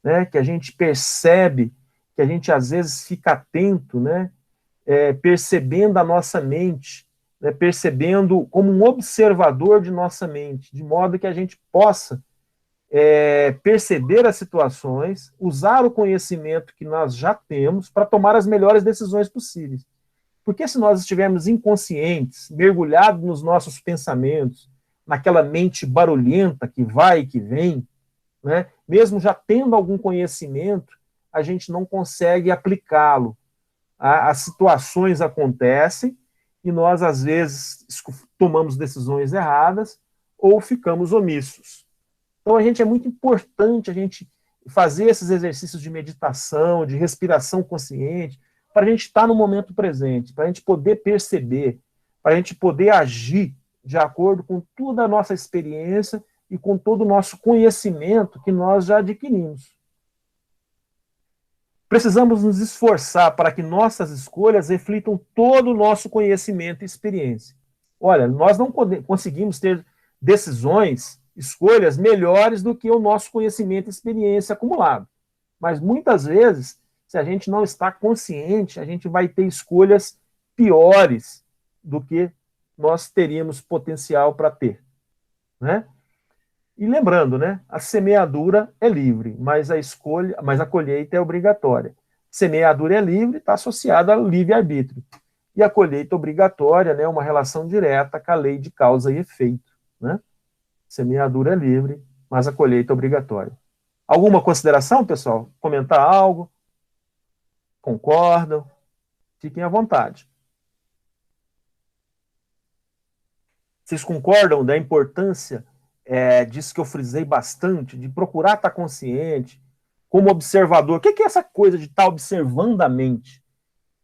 né, que a gente percebe, que a gente às vezes fica atento, né, percebendo a nossa mente, né, percebendo como um observador de nossa mente, de modo que a gente possa perceber as situações, usar o conhecimento que nós já temos para tomar as melhores decisões possíveis. Porque se nós estivermos inconscientes, mergulhados nos nossos pensamentos, naquela mente barulhenta que vai e que vem, né, mesmo já tendo algum conhecimento, a gente não consegue aplicá-lo. As situações acontecem e nós, às vezes, tomamos decisões erradas ou ficamos omissos. Então, é muito importante a gente fazer esses exercícios de meditação, de respiração consciente, para a gente estar no momento presente, para a gente poder perceber, para a gente poder agir de acordo com toda a nossa experiência e com todo o nosso conhecimento que nós já adquirimos. Precisamos nos esforçar para que nossas escolhas reflitam todo o nosso conhecimento e experiência. Olha, nós não conseguimos ter decisões, escolhas melhores do que o nosso conhecimento e experiência acumulado. Mas muitas vezes, se a gente não está consciente, a gente vai ter escolhas piores do que nós teríamos potencial para ter, né? E lembrando, né, a semeadura é livre, mas a colheita é obrigatória. Semeadura é livre, está associada ao livre-arbítrio. E a colheita obrigatória, né, é uma relação direta com a lei de causa e efeito, né? Semeadura é livre, mas a colheita é obrigatória. Alguma consideração, pessoal? Comentar algo? Concordam? Fiquem à vontade. Vocês concordam da importância disso que eu frisei bastante, de procurar estar consciente, como observador? O que é essa coisa de estar observando a mente?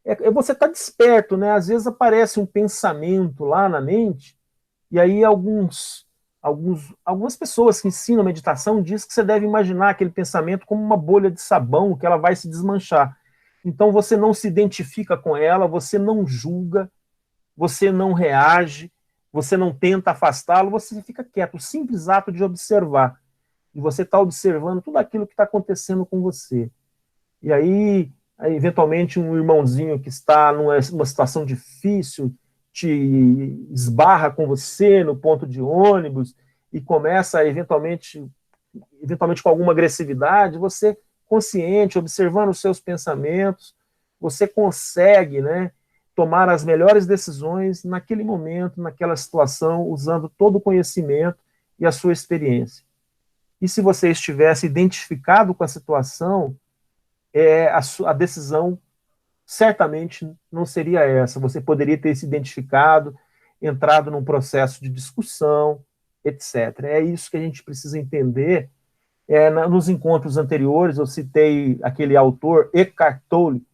É você estar desperto, né? Às vezes aparece um pensamento lá na mente, e aí algumas pessoas que ensinam meditação dizem que você deve imaginar aquele pensamento como uma bolha de sabão, que ela vai se desmanchar. Então você não se identifica com ela, você não julga, você não reage, você não tenta afastá-lo, você fica quieto. O simples ato de observar. E você está observando tudo aquilo que está acontecendo com você. E aí, eventualmente, um irmãozinho que está numa situação difícil te esbarra com você no ponto de ônibus e começa, eventualmente com alguma agressividade, você, consciente, observando os seus pensamentos, você consegue, né, tomar as melhores decisões naquele momento, naquela situação, usando todo o conhecimento e a sua experiência. E se você estivesse identificado com a situação, a decisão certamente não seria essa. Você poderia ter se identificado, entrado num processo de discussão, etc. É isso que a gente precisa entender. Nos encontros anteriores, eu citei aquele autor, Eckhart Tolle,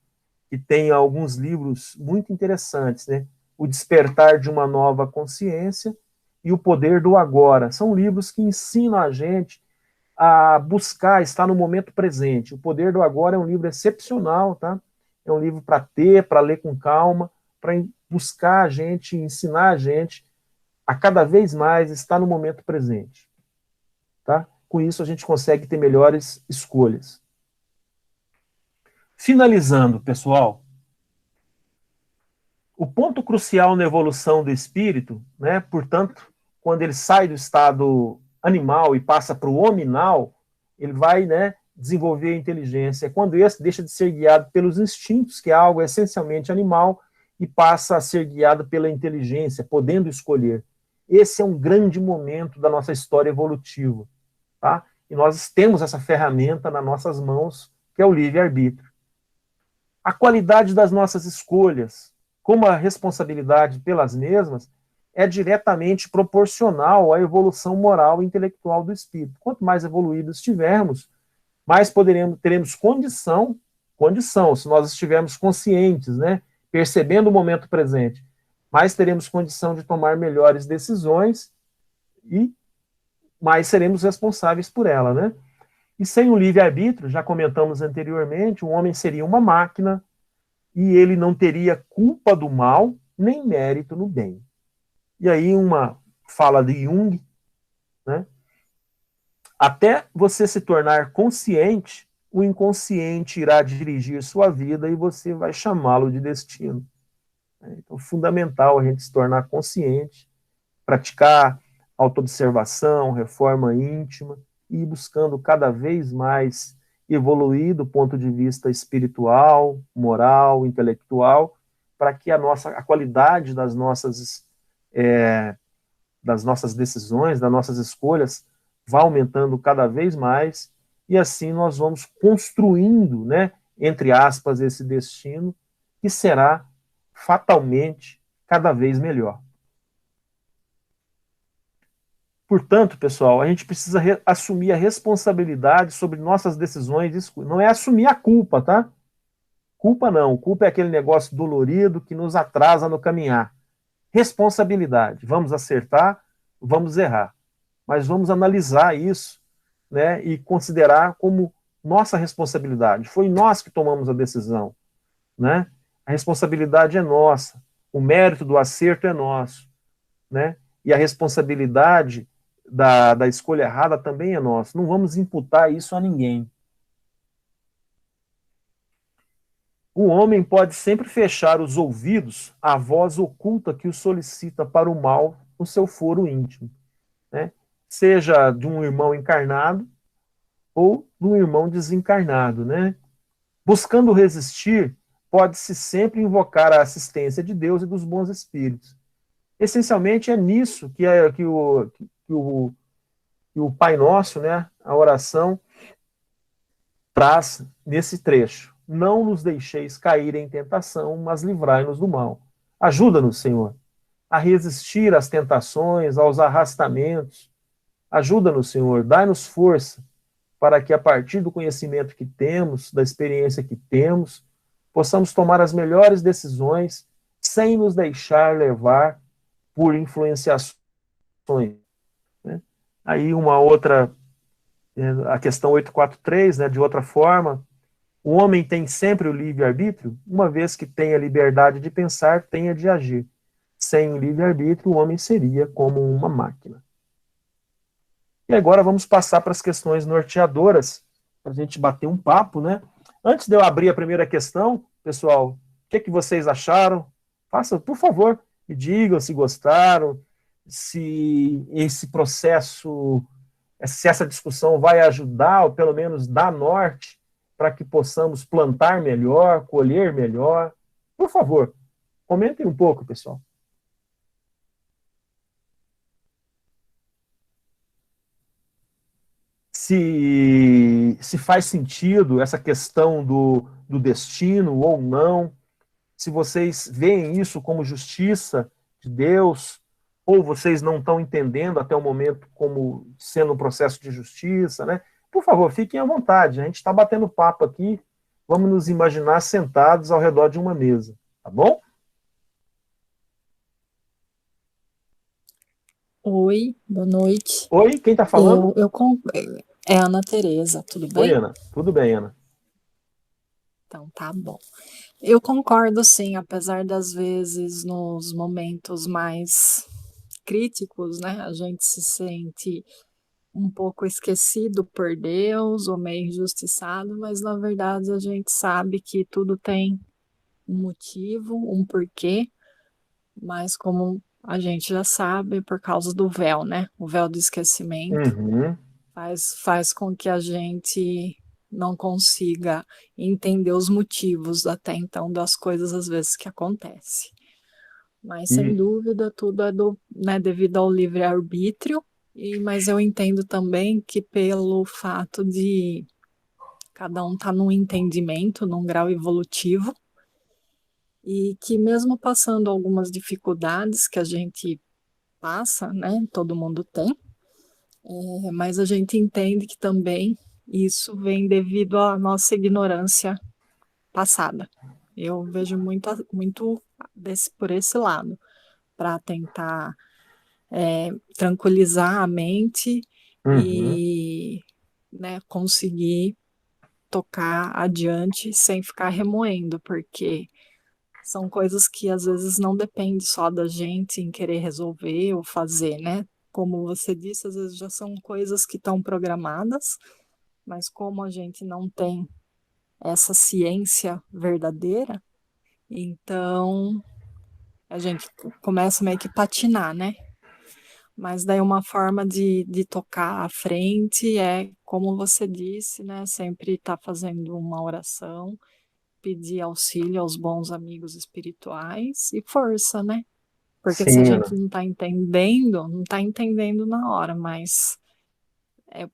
que tem alguns livros muito interessantes, né? O Despertar de uma Nova Consciência e O Poder do Agora. São livros que ensinam a gente a buscar estar no momento presente. O Poder do Agora é um livro excepcional, tá? É um livro para ler com calma, para buscar a gente, ensinar a gente a cada vez mais estar no momento presente, tá? Com isso a gente consegue ter melhores escolhas. Finalizando, pessoal, o ponto crucial na evolução do espírito, né, portanto, quando ele sai do estado animal e passa para o hominal, ele vai, né, desenvolver a inteligência. É quando esse deixa de ser guiado pelos instintos, que é algo essencialmente animal, e passa a ser guiado pela inteligência, podendo escolher. Esse é um grande momento da nossa história evolutiva, tá? E nós temos essa ferramenta nas nossas mãos, que é o livre-arbítrio. A qualidade das nossas escolhas, como a responsabilidade pelas mesmas, é diretamente proporcional à evolução moral e intelectual do espírito. Quanto mais evoluídos estivermos, mais teremos condição, se nós estivermos conscientes, né, percebendo o momento presente, mais teremos condição de tomar melhores decisões e mais seremos responsáveis por ela, né? E sem o livre-arbítrio, já comentamos anteriormente, o homem seria uma máquina e ele não teria culpa do mal, nem mérito no bem. E aí uma fala de Jung, né? Até você se tornar consciente, o inconsciente irá dirigir sua vida e você vai chamá-lo de destino. Então, é fundamental a gente se tornar consciente, praticar autoobservação, reforma íntima, e ir buscando cada vez mais evoluir do ponto de vista espiritual, moral, intelectual, para que a qualidade das nossas decisões, das nossas escolhas, vá aumentando cada vez mais, e assim nós vamos construindo, né, entre aspas, esse destino, que será fatalmente cada vez melhor. Portanto, pessoal, a gente precisa assumir a responsabilidade sobre nossas decisões. Não é assumir a culpa, tá? Culpa não. Culpa é aquele negócio dolorido que nos atrasa no caminhar. Responsabilidade. Vamos acertar, vamos errar. Mas vamos analisar isso, né, e considerar como nossa responsabilidade. Foi nós que tomamos a decisão, né? A responsabilidade é nossa. O mérito do acerto é nosso, né? E a responsabilidade da escolha errada também é nossa. Não vamos imputar isso a ninguém. O homem pode sempre fechar os ouvidos à voz oculta que o solicita para o mal no seu foro íntimo, né? Seja de um irmão encarnado ou de um irmão desencarnado, né? Buscando resistir, pode-se sempre invocar a assistência de Deus e dos bons espíritos. Essencialmente é nisso que o Pai Nosso, né, a oração, traz nesse trecho: não nos deixeis cair em tentação, mas livrai-nos do mal. Ajuda-nos, Senhor, a resistir às tentações, aos arrastamentos. Ajuda-nos, Senhor, dai-nos força para que, a partir do conhecimento que temos, da experiência que temos, possamos tomar as melhores decisões sem nos deixar levar por influenciações. Né? Aí uma outra, a questão 843, né, de outra forma: o homem tem sempre o livre-arbítrio, uma vez que tem a liberdade de pensar, tem a de agir. Sem o livre-arbítrio, o homem seria como uma máquina. E agora vamos passar para as questões norteadoras, para a gente bater um papo, né? Antes de eu abrir a primeira questão, pessoal, o que vocês acharam? Façam, por favor, me digam se gostaram, se esse processo, se essa discussão vai ajudar, ou pelo menos dar norte, para que possamos plantar melhor, colher melhor. Por favor, comentem um pouco, pessoal. Se faz sentido essa questão do destino ou não, se vocês veem isso como justiça de Deus, ou vocês não estão entendendo até o momento como sendo um processo de justiça, né? Por favor, fiquem à vontade, a gente está batendo papo aqui, vamos nos imaginar sentados ao redor de uma mesa, tá bom? Oi, boa noite. Oi, quem está falando? É Ana Tereza, tudo bem? Oi, Ana. Tudo bem, Ana. Então, tá bom. Eu concordo, sim, apesar das vezes, nos momentos mais críticos, né, a gente se sente um pouco esquecido por Deus ou meio injustiçado, mas na verdade a gente sabe que tudo tem um motivo, um porquê, mas como a gente já sabe, por causa do véu, né, o véu do esquecimento, faz com que a gente não consiga entender os motivos até então das coisas às vezes que acontecem. Mas sem dúvida tudo é devido ao livre-arbítrio, mas eu entendo também que pelo fato de cada um estar num entendimento, num grau evolutivo, e que mesmo passando algumas dificuldades que a gente passa, né, todo mundo tem, mas a gente entende que também isso vem devido à nossa ignorância passada. Eu vejo muito por esse lado, para tentar tranquilizar a mente e, né, conseguir tocar adiante sem ficar remoendo, porque são coisas que às vezes não dependem só da gente em querer resolver ou fazer, né? Como você disse, às vezes já são coisas que estão programadas, mas como a gente não tem essa ciência verdadeira, então a gente começa meio que patinar, né? Mas daí uma forma de tocar à frente é, como você disse, né? Sempre estar fazendo uma oração, pedir auxílio aos bons amigos espirituais e força, né? Porque se a gente não está entendendo na hora, mas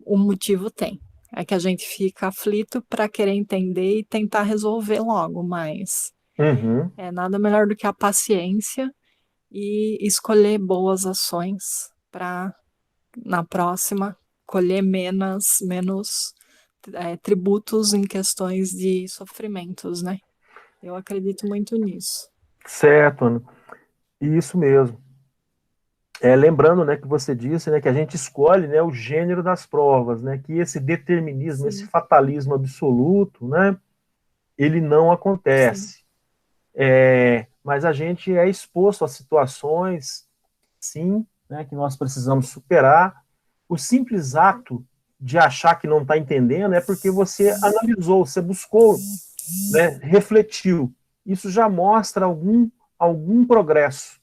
o motivo tem. É que a gente fica aflito para querer entender e tentar resolver logo, mas é nada melhor do que a paciência e escolher boas ações para, na próxima, colher menos tributos em questões de sofrimentos, né? Eu acredito muito nisso. Certo, Ana. Isso mesmo. Lembrando, né, que você disse, né, que a gente escolhe, né, o gênero das provas, né, que esse determinismo, esse fatalismo absoluto, né, ele não acontece. Mas a gente é exposto a situações, sim, né, que nós precisamos superar. O simples ato de achar que não está entendendo é porque você analisou, você buscou, né, refletiu. Isso já mostra algum progresso,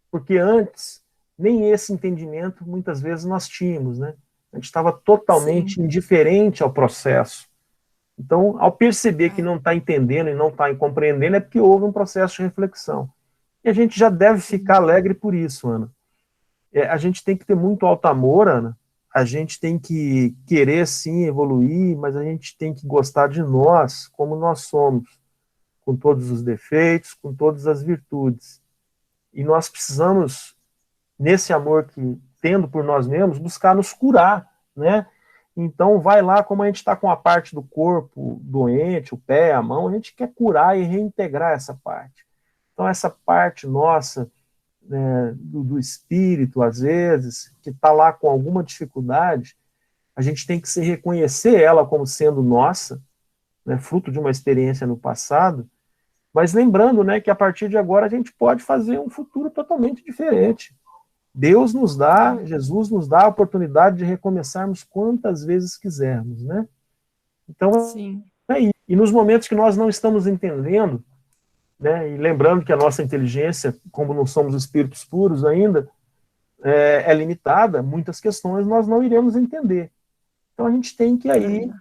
porque antes nem esse entendimento muitas vezes nós tínhamos, né? A gente estava totalmente indiferente ao processo. Então, ao perceber que não está entendendo e não está compreendendo, é porque houve um processo de reflexão. E a gente já deve ficar alegre por isso, Ana. A gente tem que ter muito alto amor, Ana, a gente tem que querer, sim, evoluir, mas a gente tem que gostar de nós como nós somos, com todos os defeitos, com todas as virtudes. E nós precisamos, nesse amor que tendo por nós mesmos, buscar nos curar, né? Então, vai lá, como a gente está com a parte do corpo doente, o pé, a mão, a gente quer curar e reintegrar essa parte. Então, essa parte nossa, né, do espírito, às vezes, que está lá com alguma dificuldade, a gente tem que se reconhecer ela como sendo nossa, né, fruto de uma experiência no passado, mas lembrando, né, que a partir de agora a gente pode fazer um futuro totalmente diferente. Deus nos dá, Jesus nos dá a oportunidade de recomeçarmos quantas vezes quisermos, né? Então, Sim. E nos momentos que nós não estamos entendendo, né, e lembrando que a nossa inteligência, como não somos espíritos puros ainda, é limitada, muitas questões nós não iremos entender. Então a gente tem que aí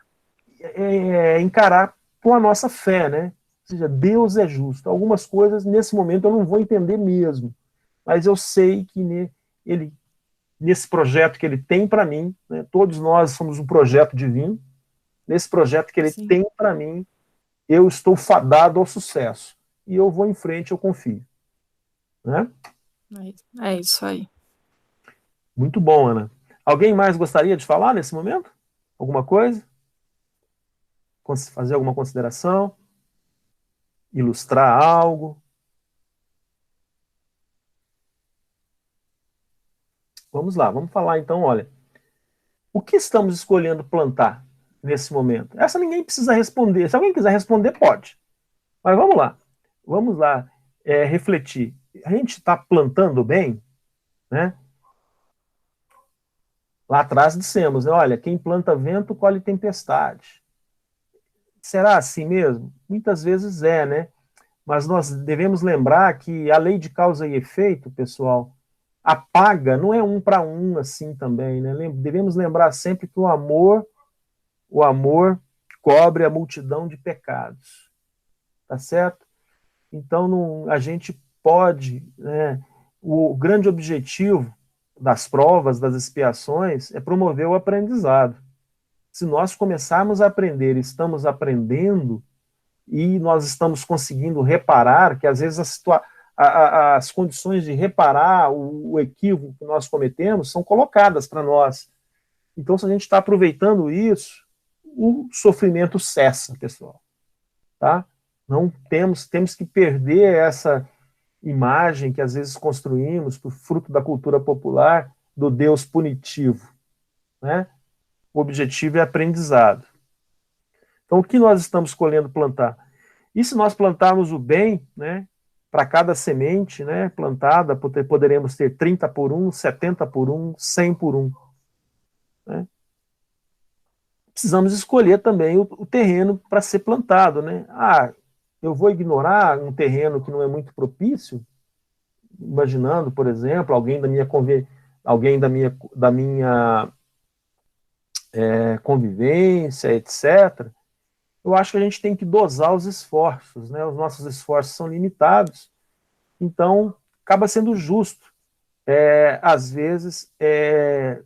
encarar com a nossa fé, né? Ou seja, Deus é justo. Algumas coisas, nesse momento, eu não vou entender mesmo, mas eu sei que ele, nesse projeto que ele tem para mim, né, todos nós somos um projeto divino, nesse projeto que ele Sim. tem para mim, eu estou fadado ao sucesso. E eu vou em frente, eu confio. Né? É isso aí. Muito bom, Ana. Alguém mais gostaria de falar nesse momento? Alguma coisa? Fazer alguma consideração? Ilustrar algo? Vamos lá, vamos falar então, olha. O que estamos escolhendo plantar nesse momento? Essa ninguém precisa responder. Se alguém quiser responder, pode. Mas vamos lá. Vamos lá refletir. A gente está plantando bem? Né? Lá atrás dissemos, né? Olha, quem planta vento, colhe tempestade. Será assim mesmo? Muitas vezes é, né? Mas nós devemos lembrar que a lei de causa e efeito, pessoal, apaga, não é um para um assim também, né? Devemos lembrar sempre que o amor cobre a multidão de pecados, tá certo? Então a gente pode, né? O grande objetivo das provas, das expiações, é promover o aprendizado. Se nós começarmos a aprender, estamos aprendendo e nós estamos conseguindo reparar, que às vezes as condições de reparar o equívoco que nós cometemos são colocadas para nós. Então, se a gente está aproveitando isso, o sofrimento cessa, pessoal. Tá? Não temos que perder essa imagem que às vezes construímos, por fruto da cultura popular, do Deus punitivo. Né? O objetivo é aprendizado. Então, o que nós estamos escolhendo plantar? E se nós plantarmos o bem, né, para cada semente, né, plantada, poderemos ter 30 por 1, 70 por 1, 100 por 1. Né? Precisamos escolher também o terreno para ser plantado. Né? Eu vou ignorar um terreno que não é muito propício, imaginando, por exemplo, alguém da minha convivência, etc. Eu acho que a gente tem que dosar os esforços, né? Os nossos esforços são limitados, então acaba sendo justo, às vezes,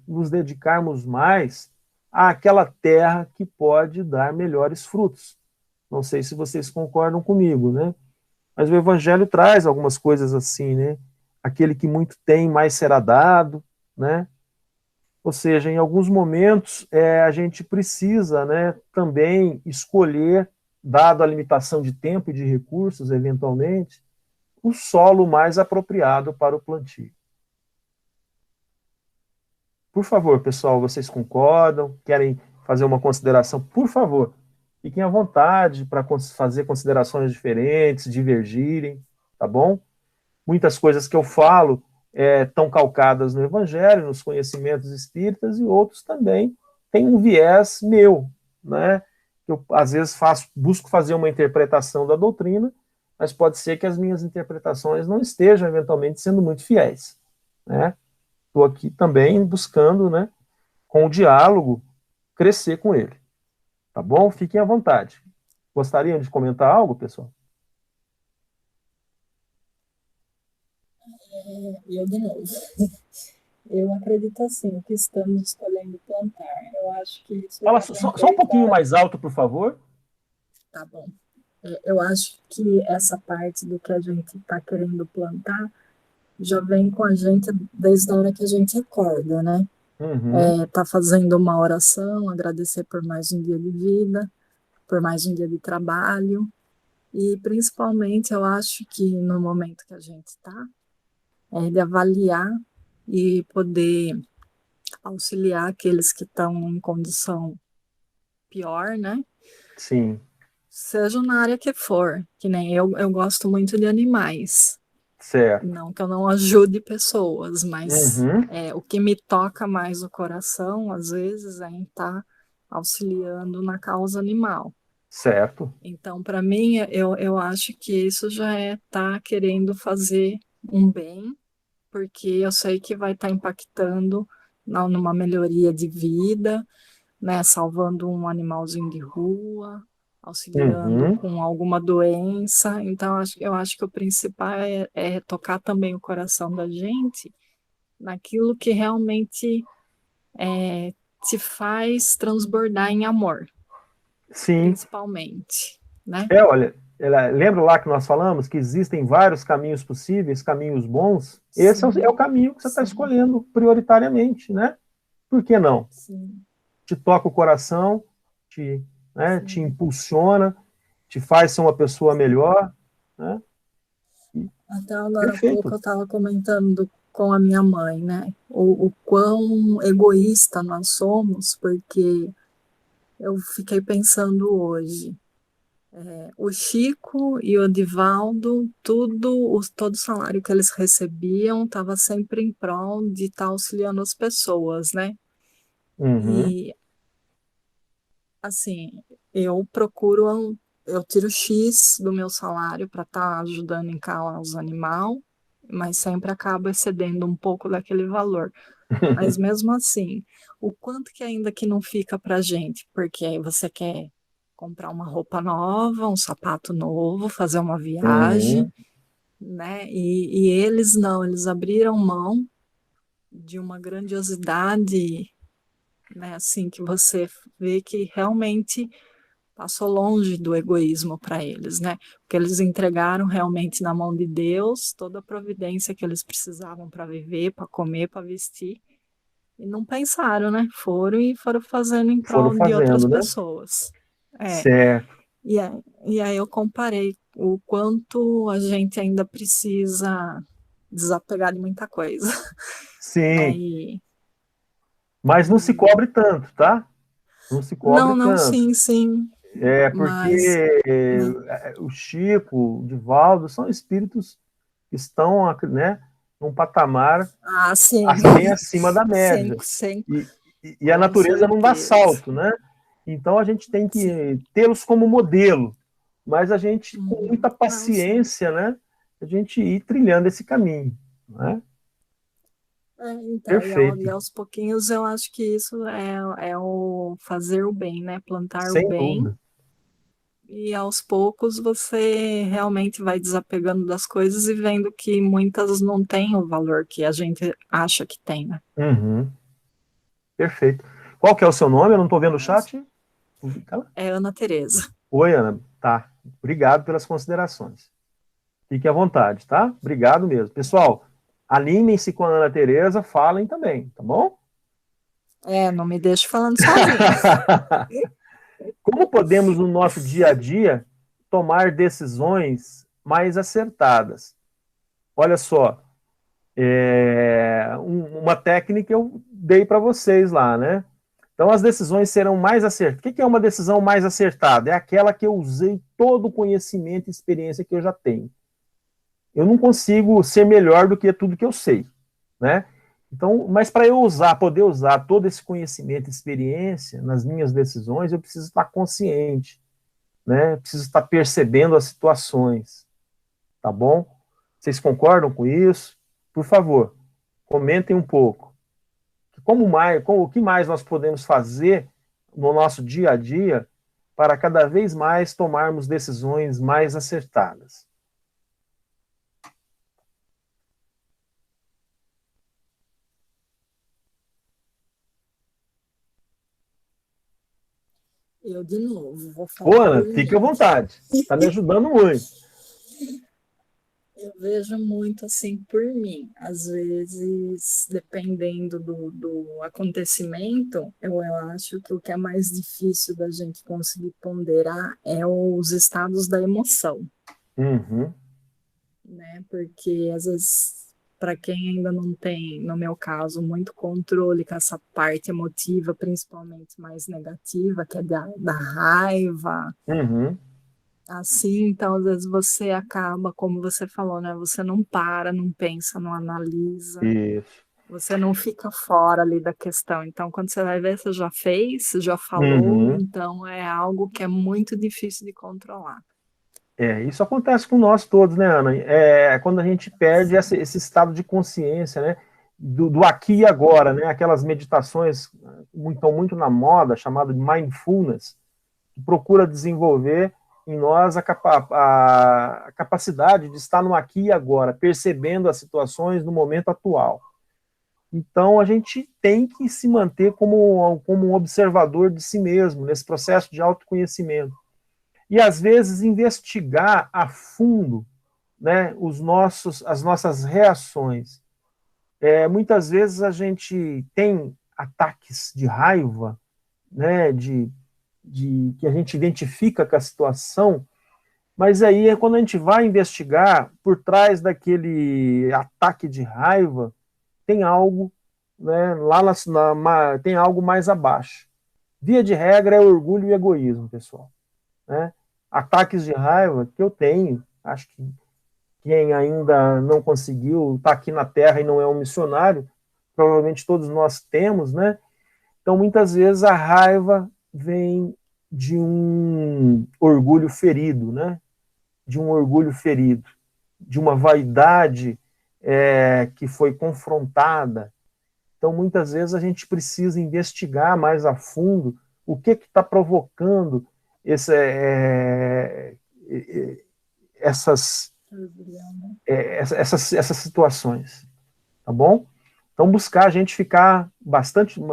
nos dedicarmos mais àquela terra que pode dar melhores frutos. Não sei se vocês concordam comigo, né? Mas o Evangelho traz algumas coisas assim, né? Aquele que muito tem, mais será dado, né? Ou seja, em alguns momentos a gente precisa, né, também escolher, dado a limitação de tempo e de recursos, eventualmente, o solo mais apropriado para o plantio. Por favor, pessoal, vocês concordam? Querem fazer uma consideração? Por favor, fiquem à vontade para fazer considerações diferentes, divergirem, tá bom? Muitas coisas que eu falo estão calcadas no Evangelho, nos conhecimentos espíritas, e outros também têm um viés meu, né? Eu, às vezes, busco fazer uma interpretação da doutrina, mas pode ser que as minhas interpretações não estejam, eventualmente, sendo muito fiéis, né? Estou aqui também buscando, né, com o diálogo, crescer com ele, tá bom? Fiquem à vontade. Gostariam de comentar algo, pessoal? Eu de novo. Eu acredito assim, que estamos escolhendo plantar. Eu acho que isso Fala já só um pouquinho mais alto, por favor. tá bom. Eu acho que essa parte do que a gente está querendo plantar já vem com a gente desde a hora que a gente acorda, né? Uhum. Tá fazendo uma oração, agradecer por mais um dia de vida, por mais um dia de trabalho, e principalmente eu acho que no momento que a gente está, é de avaliar e poder auxiliar aqueles que estão em condição pior, né? Sim, Seja na área que for, que nem eu gosto muito de animais. certo. Não que eu não ajude pessoas, mas Uhum. o que me toca mais o coração, às vezes, é em estar auxiliando na causa animal. Certo. Então, para mim, eu acho que isso já é estar querendo fazer um bem, porque eu sei que vai estar impactando numa melhoria de vida, né, salvando um animalzinho de rua, auxiliando Uhum. com alguma doença. Então, eu acho que o principal é tocar também o coração da gente naquilo que realmente te faz transbordar em amor, Sim. principalmente, né? Olha, lembra lá que nós falamos que existem vários caminhos possíveis, caminhos bons? Esse é o Sim, caminho que você está sim, escolhendo prioritariamente, né? Por que não? sim, Te toca o coração, te sim, impulsiona, te faz ser uma pessoa sim. melhor, né? E Até agora há pouco perfeito. eu estava comentando com a minha mãe, né? O quão egoísta nós somos, porque eu fiquei pensando hoje. O Chico e o Divaldo, todo o salário que eles recebiam estava sempre em prol de estar auxiliando as pessoas, né? Uhum. E, assim, eu tiro X do meu salário para estar ajudando em causa animal, mas sempre acabo excedendo um pouco daquele valor. Mas mesmo assim, o quanto que ainda que não fica para gente? Porque aí você quer comprar uma roupa nova, um sapato novo, fazer uma viagem, Sim, né? E eles não, eles abriram mão de uma grandiosidade, né? Assim, que você vê que realmente passou longe do egoísmo para eles, né? Porque eles entregaram realmente na mão de Deus toda a providência que eles precisavam para viver, para comer, para vestir. E não pensaram, né? Foram fazendo em foram prol de outras fazendo, né? pessoas. É. Certo. E aí eu comparei o quanto a gente ainda precisa desapegar de muita coisa, né? Sim, mas não se E cobre tanto, tá? Não se cobre não, não, tanto. sim, sim, É mas, porque né? o Chico, o Divaldo, são espíritos que estão, né, num patamar Ah, sim, bem acima da sem, média. sem, E a com natureza não dá certeza. salto, né? Então a gente tem Sim. que tê-los como modelo, mas a gente, com Uhum. muita Não, sim. paciência, né, a gente ir trilhando esse caminho, né? Então, e Perfeito, aos pouquinhos eu acho que isso é o fazer o bem, né? Plantar o sem bem. dúvida. E aos poucos você realmente vai desapegando das coisas e vendo que muitas não têm o valor que a gente acha que tem, né? Uhum, perfeito. Qual que é o seu nome? Eu não estou vendo o Mas chat. é Ana Tereza. Oi, Ana. Tá. Obrigado pelas considerações. Fique à vontade, tá? Obrigado mesmo. Pessoal, animem-se com a Ana Tereza, falem também, tá bom? Não me deixe falando sozinha. Como podemos, no nosso dia a dia, tomar decisões mais acertadas? Olha só, uma técnica eu dei para vocês lá, né? Então, as decisões serão mais acertadas. O que é uma decisão mais acertada? É aquela que eu usei todo o conhecimento e experiência que eu já tenho. Eu não consigo ser melhor do que tudo que eu sei, né? Então, mas para eu poder usar todo esse conhecimento e experiência nas minhas decisões, eu preciso estar consciente, né? Eu preciso estar percebendo as situações, tá bom? Vocês concordam com isso? Por favor, comentem um pouco. O que mais nós podemos fazer no nosso dia a dia para cada vez mais tomarmos decisões mais acertadas? Eu, de novo, vou falar. Ô, Ana, fique à vontade. Está me ajudando muito. Eu vejo muito assim por mim. Às vezes, dependendo do acontecimento, eu acho que o que é mais difícil da gente conseguir ponderar é os estados da emoção, Uhum. né? Porque às vezes, para quem ainda não tem, no meu caso, muito controle com essa parte emotiva, principalmente mais negativa, que é da raiva. Uhum. Assim, então, às vezes você acaba, como você falou, né? Você não para, não pensa, não analisa, Isso. você não fica fora ali da questão. Então, quando você vai ver, você já fez, você já falou, Uhum. então é algo que é muito difícil de controlar. Isso acontece com nós todos, né, Ana? Quando a gente perde esse estado de consciência, né? Do aqui e agora, né? Aquelas meditações estão muito na moda, chamada de mindfulness, que procura desenvolver em nós a capacidade de estar no aqui e agora, percebendo as situações no momento atual. Então, a gente tem que se manter como um observador de si mesmo, nesse processo de autoconhecimento. E, às vezes, investigar a fundo, né, as nossas reações. Muitas vezes a gente tem ataques de raiva, né, que a gente identifica com a situação, mas aí é quando a gente vai investigar, por trás daquele ataque de raiva, tem algo, né, tem algo mais abaixo. Via de regra é orgulho e egoísmo, pessoal. Né? Ataques de raiva que eu tenho, acho que quem ainda não conseguiu está aqui na Terra e não é um missionário, provavelmente todos nós temos, né? Então, muitas vezes a raiva vem de um orgulho ferido, né? De um orgulho ferido, de uma vaidade que foi confrontada. Então, muitas vezes a gente precisa investigar mais a fundo o que está provocando essas situações, tá bom? Então, buscar a gente ficar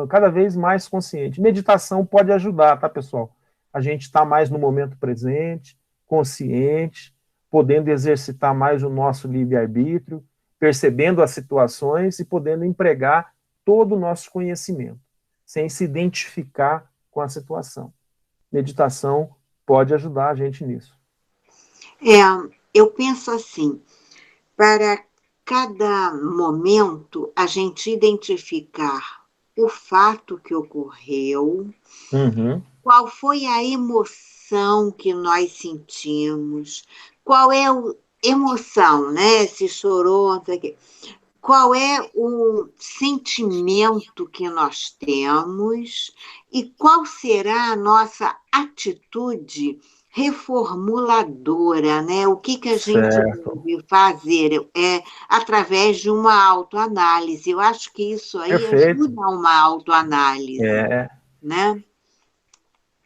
cada vez mais consciente. Meditação pode ajudar, tá, pessoal? A gente está mais no momento presente, consciente, podendo exercitar mais o nosso livre-arbítrio, percebendo as situações e podendo empregar todo o nosso conhecimento, sem se identificar com a situação. Meditação pode ajudar a gente nisso. Eu penso assim, para cada momento a gente identificar o fato que ocorreu, qual foi a emoção que nós sentimos, qual é a emoção, né? Se chorou, não sei o quê. Qual é o sentimento que nós temos e qual será a nossa atitude reformuladora, né? O que a gente deve fazer através de uma autoanálise. Eu acho que isso aí ajuda a uma autoanálise, né?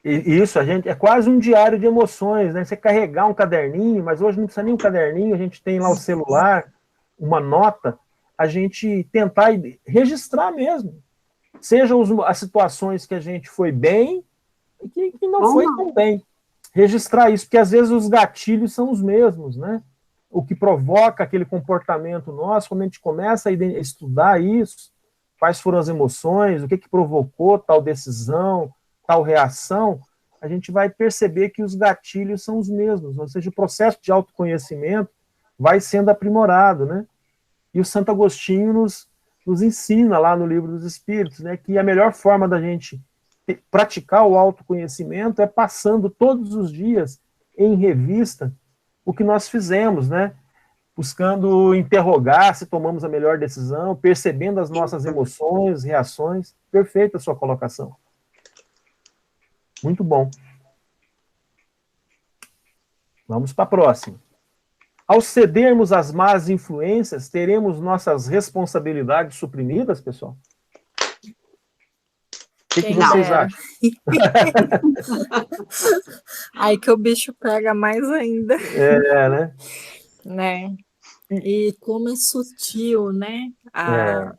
Isso, é quase um diário de emoções, né? Você carregar um caderninho, mas hoje não precisa nem um caderninho, a gente tem lá o celular, uma nota, a gente tentar registrar mesmo. Sejam as situações que a gente foi bem e que não foi tão bem. Registrar isso, porque às vezes os gatilhos são os mesmos, né? O que provoca aquele comportamento nosso, quando a gente começa a estudar isso, quais foram as emoções, o que provocou tal decisão, tal reação, a gente vai perceber que os gatilhos são os mesmos, ou seja, o processo de autoconhecimento vai sendo aprimorado, né? E o Santo Agostinho nos ensina lá no Livro dos Espíritos, né, que a melhor forma da gente praticar o autoconhecimento é passando todos os dias em revista o que nós fizemos, né? Buscando interrogar se tomamos a melhor decisão, percebendo as nossas emoções, reações. Perfeita a sua colocação. Muito bom. Vamos para a próxima. Ao cedermos às más influências, teremos nossas responsabilidades suprimidas, pessoal? O que vocês acham? Aí que o bicho pega mais ainda. Né? E como é sutil, né? A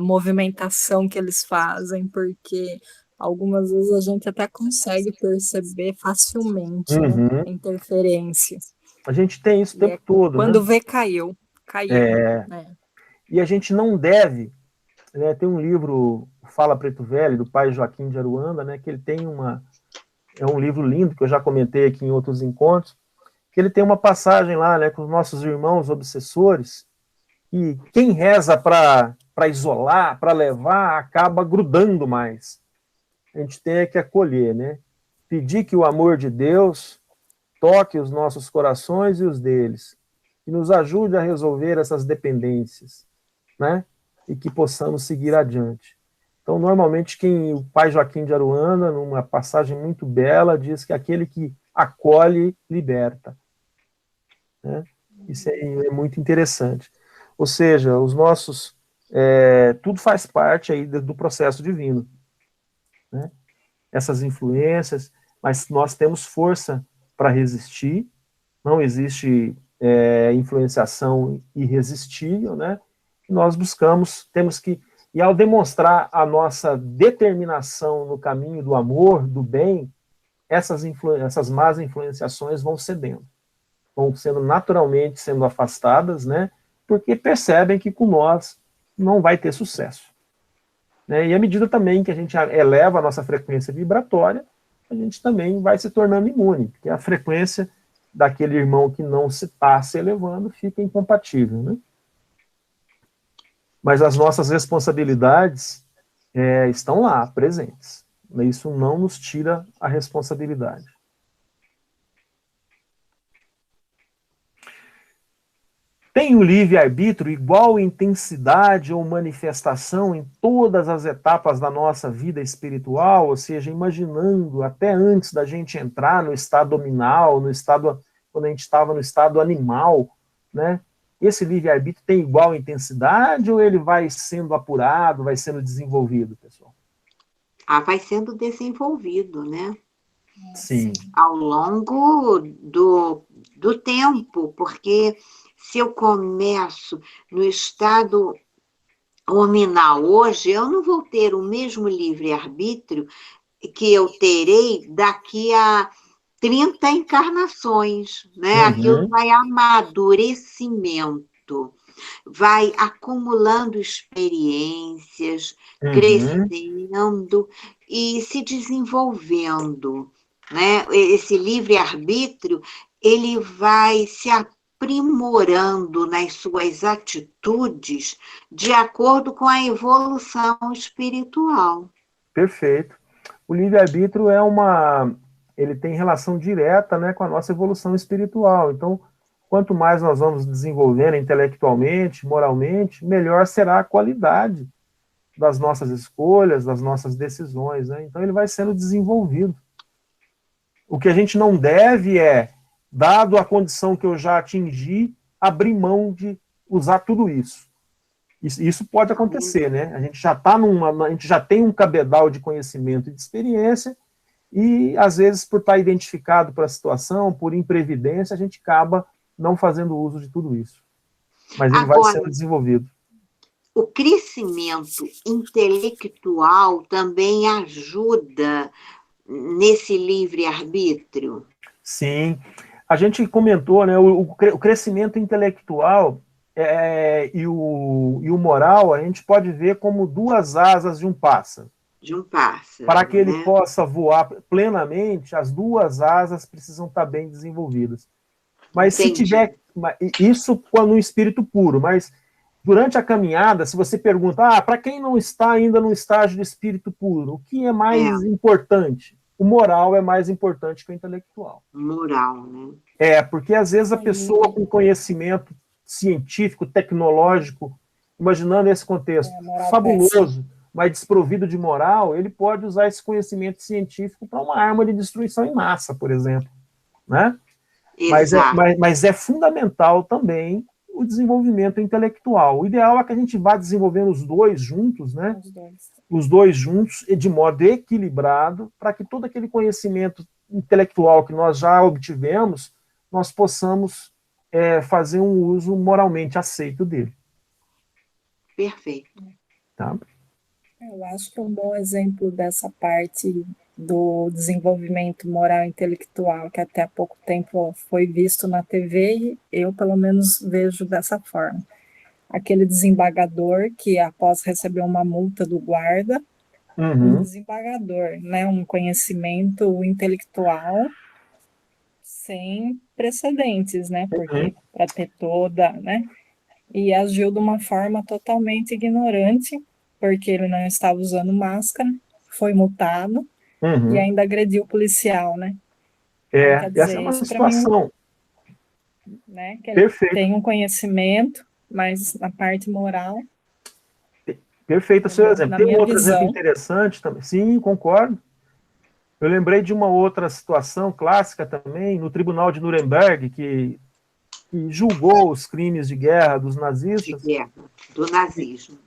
movimentação que eles fazem, porque algumas vezes a gente até consegue perceber facilmente, né, Uhum. a interferência. A gente tem isso o tempo todo, Quando né? vê, caiu, né? E a gente não deve, né? Tem um livro, Fala Preto Velho, do pai Joaquim de Aruanda, né? Que ele tem é um livro lindo, que eu já comentei aqui em outros encontros, que ele tem uma passagem lá, né? Com os nossos irmãos obsessores, e quem reza para isolar, para levar, acaba grudando mais. A gente tem que acolher, né? Pedir que o amor de Deus toque os nossos corações e os deles, e nos ajude a resolver essas dependências, né? E que possamos seguir adiante. Então, normalmente, o pai Joaquim de Aruanda, numa passagem muito bela, diz que aquele que acolhe, liberta. Né? Isso é muito interessante. Ou seja, os nossos... tudo faz parte aí do processo divino. Né? Essas influências, mas nós temos força para resistir, não existe influenciação irresistível, né? Nós buscamos, temos que, e ao demonstrar a nossa determinação no caminho do amor, do bem, essas más influenciações vão cedendo, vão sendo naturalmente sendo afastadas, né? Porque percebem que com nós não vai ter sucesso. Né? E à medida também que a gente eleva a nossa frequência vibratória, a gente também vai se tornando imune, porque a frequência daquele irmão que não se está se elevando fica incompatível, né? Mas as nossas responsabilidades estão lá, presentes. Isso não nos tira a responsabilidade. Tem o livre-arbítrio igual intensidade ou manifestação em todas as etapas da nossa vida espiritual, ou seja, imaginando até antes da gente entrar no estado nominal, quando a gente estava no estado animal, né? Esse livre-arbítrio tem igual intensidade ou ele vai sendo apurado, vai sendo desenvolvido, pessoal? Vai sendo desenvolvido, né? Sim. Ao longo do tempo, porque se eu começo no estado nominal hoje, eu não vou ter o mesmo livre-arbítrio que eu terei daqui a 30 encarnações, né? Aquilo vai amadurecimento, vai acumulando experiências, crescendo e se desenvolvendo, né? Esse livre-arbítrio, ele vai se aprimorando nas suas atitudes de acordo com a evolução espiritual. Perfeito. O livre-arbítrio ele tem relação direta, né, com a nossa evolução espiritual. Então, quanto mais nós vamos desenvolvendo intelectualmente, moralmente, melhor será a qualidade das nossas escolhas, das nossas decisões, né? Então, ele vai sendo desenvolvido. O que a gente não deve dado a condição que eu já atingi, abrir mão de usar tudo isso. Isso pode acontecer, né? A gente já tem um cabedal de conhecimento e de experiência, e às vezes por estar identificado para a situação, por imprevidência, a gente acaba não fazendo uso de tudo isso. Mas ele vai sendo desenvolvido. O crescimento intelectual também ajuda nesse livre-arbítrio? Sim. A gente comentou, né, o crescimento intelectual e o moral, a gente pode ver como duas asas de um pássaro. De um pássaro. Para que ele possa voar plenamente, as duas asas precisam estar bem desenvolvidas. Mas se tiver... Isso no espírito puro, mas durante a caminhada, se você pergunta, para quem não está ainda no estágio de espírito puro, o que é mais importante? O moral é mais importante que o intelectual. Moral, né? Porque às vezes a pessoa com conhecimento científico, tecnológico, imaginando esse contexto fabuloso, mas desprovido de moral, ele pode usar esse conhecimento científico para uma arma de destruição em massa, por exemplo. Né? Mas é fundamental também o desenvolvimento intelectual. O ideal é que a gente vá desenvolvendo os dois juntos, né? Os dois juntos, de modo equilibrado, para que todo aquele conhecimento intelectual que nós já obtivemos, nós possamos fazer um uso moralmente aceito dele. Perfeito. Tá? Eu acho que um bom exemplo dessa parte do desenvolvimento moral e intelectual, que até há pouco tempo foi visto na TV, eu pelo menos vejo dessa forma. Aquele desembargador que, após receber uma multa do guarda, um desembargador, né, um conhecimento intelectual sem precedentes, né, porque para ter toda, né, e agiu de uma forma totalmente ignorante, porque ele não estava usando máscara, foi multado e ainda agrediu o policial, né? Então, quer Essa é dizer, uma isso para mim, situação né, que ele perfeita. tem um conhecimento, mas na parte moral, Perfeito o seu exemplo. na Tem um minha outro exemplo visão, interessante também. Sim, concordo. Eu lembrei de uma outra situação clássica também, no Tribunal de Nuremberg, que julgou os crimes de guerra dos de nazistas. guerra, do nazismo.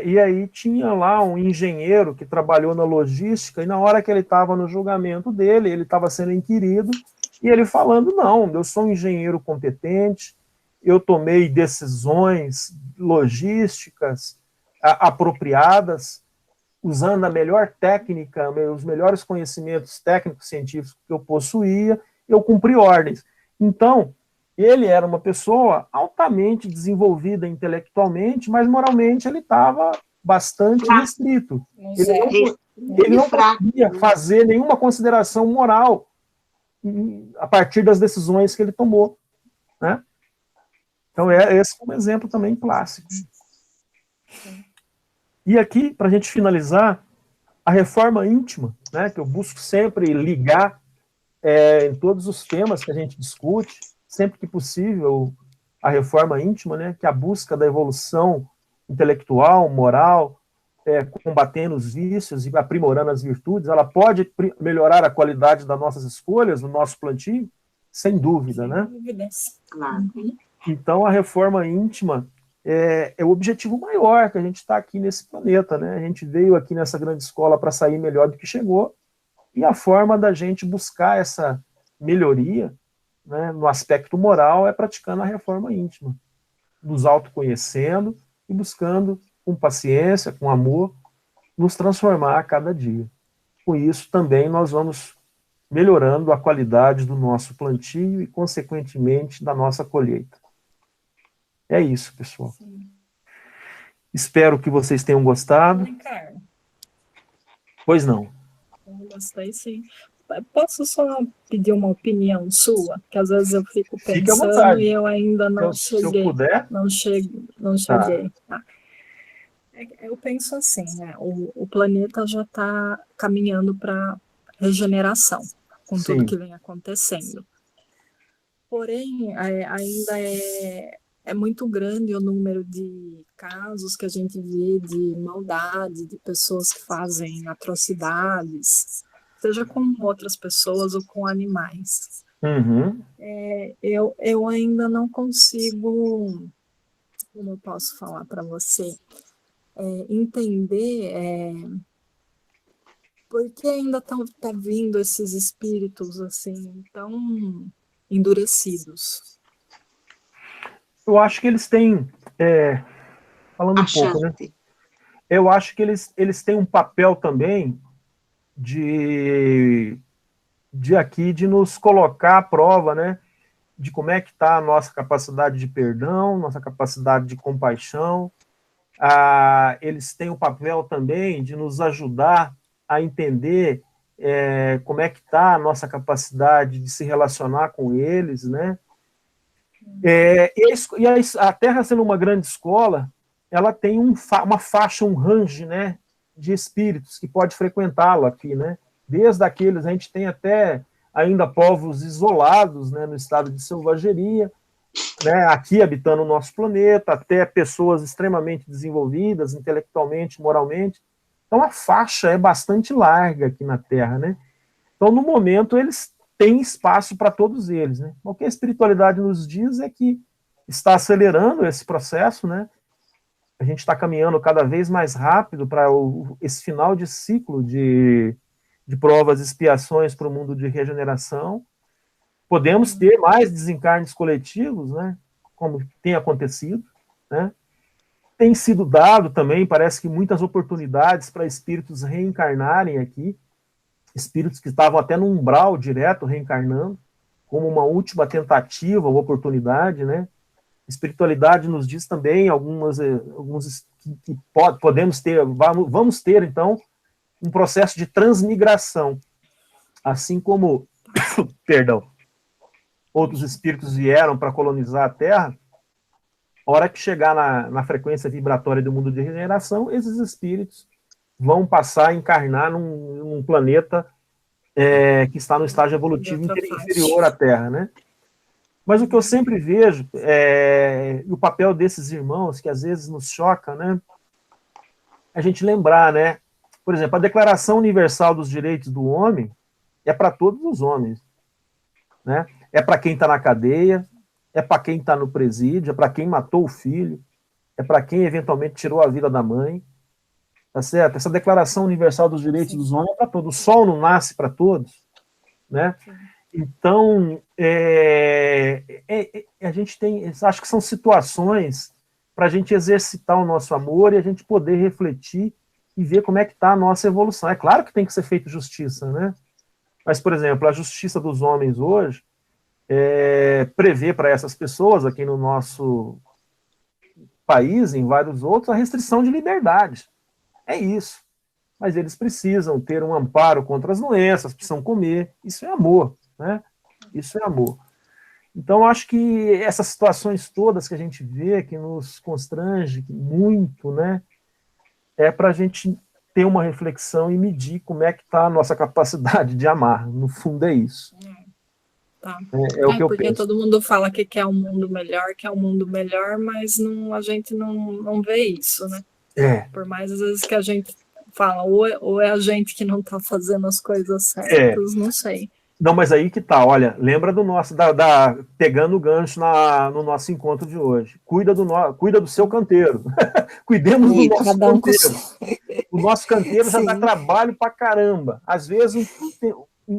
E aí tinha lá um engenheiro que trabalhou na logística, e na hora que ele estava no julgamento dele, ele estava sendo inquirido, e ele falando, não, eu sou um engenheiro competente, eu tomei decisões logísticas apropriadas, usando a melhor técnica, os melhores conhecimentos técnicos científicos que eu possuía, eu cumpri ordens. Então, ele era uma pessoa altamente desenvolvida intelectualmente, mas moralmente ele estava bastante restrito. Ele não podia fazer nenhuma consideração moral a partir das decisões que ele tomou, né? Então, esse é um exemplo também clássico. E aqui, para a gente finalizar, a reforma íntima, né, que eu busco sempre ligar em todos os temas que a gente discute, sempre que possível, a reforma íntima, né, que é a busca da evolução intelectual, moral, combatendo os vícios e aprimorando as virtudes, ela pode melhorar a qualidade das nossas escolhas, do nosso plantio? Sem dúvida, né? sem dúvidas. Claro. Então, a reforma íntima é o objetivo maior que a gente está aqui nesse planeta, né? A gente veio aqui nessa grande escola para sair melhor do que chegou, e a forma da gente buscar essa melhoria, né, no aspecto moral é praticando a reforma íntima, nos autoconhecendo e buscando, com paciência, com amor, nos transformar a cada dia. Com isso, também nós vamos melhorando a qualidade do nosso plantio e, consequentemente, da nossa colheita. É isso, pessoal. Sim. Espero que vocês tenham gostado. Ricardo, Pois não. eu gostei, sim. Posso só pedir uma opinião sua? Que às vezes eu fico Fique à pensando vontade. e eu ainda não Se eu cheguei. puder. Não cheguei. Tá. Eu penso assim, né? O planeta já está caminhando para regeneração, com tudo Sim. que vem acontecendo. Porém, ainda é muito grande o número de casos que a gente vê de maldade, de pessoas que fazem atrocidades, seja com outras pessoas ou com animais. Uhum. Eu ainda não consigo, como eu posso falar para você, entender por que ainda tá vindo esses espíritos assim tão endurecidos. Eu acho que eles têm, falando A um pouco, né? chance. Eu acho que eles têm um papel também de aqui, de nos colocar à prova, né? De como é que está a nossa capacidade de perdão, nossa capacidade de compaixão. Eles têm o papel também de nos ajudar a entender como é que está a nossa capacidade de se relacionar com eles, né? E a Terra, sendo uma grande escola, ela tem uma faixa, um range, né, de espíritos que pode frequentá-la aqui, né? Desde aqueles, a gente tem até ainda povos isolados, né, no estado de selvageria, né, aqui habitando o nosso planeta, até pessoas extremamente desenvolvidas, intelectualmente, moralmente. Então, a faixa é bastante larga aqui na Terra, né? Então, no momento, eles têm espaço para todos eles, né? O que a espiritualidade nos diz é que está acelerando esse processo, né? A gente está caminhando cada vez mais rápido para esse final de ciclo de provas e expiações para o mundo de regeneração. Podemos ter mais desencarnes coletivos, né? Como tem acontecido, né? tem sido dado também, parece que muitas oportunidades para espíritos reencarnarem aqui, espíritos que estavam até no umbral direto reencarnando, como uma última tentativa ou oportunidade, né? Espiritualidade nos diz também alguns que podemos ter, vamos ter, então, um processo de transmigração, assim como, perdão, outros espíritos vieram para colonizar a Terra. A hora que chegar na frequência vibratória do mundo de regeneração, esses espíritos vão passar a encarnar num planeta que está no estágio evolutivo inferior à Terra, né? Mas o que eu sempre vejo o papel desses irmãos, que às vezes nos choca, né? A gente lembrar, né? Por exemplo, a Declaração Universal dos Direitos do Homem é para todos os homens, né? É para quem está na cadeia, é para quem está no presídio, é para quem matou o filho, é para quem eventualmente tirou a vida da mãe, tá certo? Essa Declaração Universal dos Direitos dos Homens é para todos. O sol não nasce para todos, né? Então, a gente tem, acho que são situações para a gente exercitar o nosso amor e a gente poder refletir e ver como é que está a nossa evolução. É claro que tem que ser feita justiça, né? Mas, por exemplo, a justiça dos homens hoje prevê para essas pessoas aqui no nosso país, em vários outros, a restrição de liberdade. É isso. Mas eles precisam ter um amparo contra as doenças, precisam comer. Isso é amor, né? Isso é amor. Então, acho que essas situações todas que a gente vê, que nos constrange muito, né? É para a gente ter uma reflexão e medir como é que está a nossa capacidade de amar. No fundo, é isso. Tá. É o que eu porque penso. todo mundo fala que quer um mundo melhor, mas a gente não vê isso, né? Por mais às vezes que a gente fala, ou é a gente que não está fazendo as coisas certas, não sei. Não, mas aí que tá, olha, lembra do nosso, pegando o gancho no nosso encontro de hoje. Cuida do seu canteiro. Cuidemos do nosso canteiro. O nosso canteiro já dá trabalho pra caramba. Às vezes,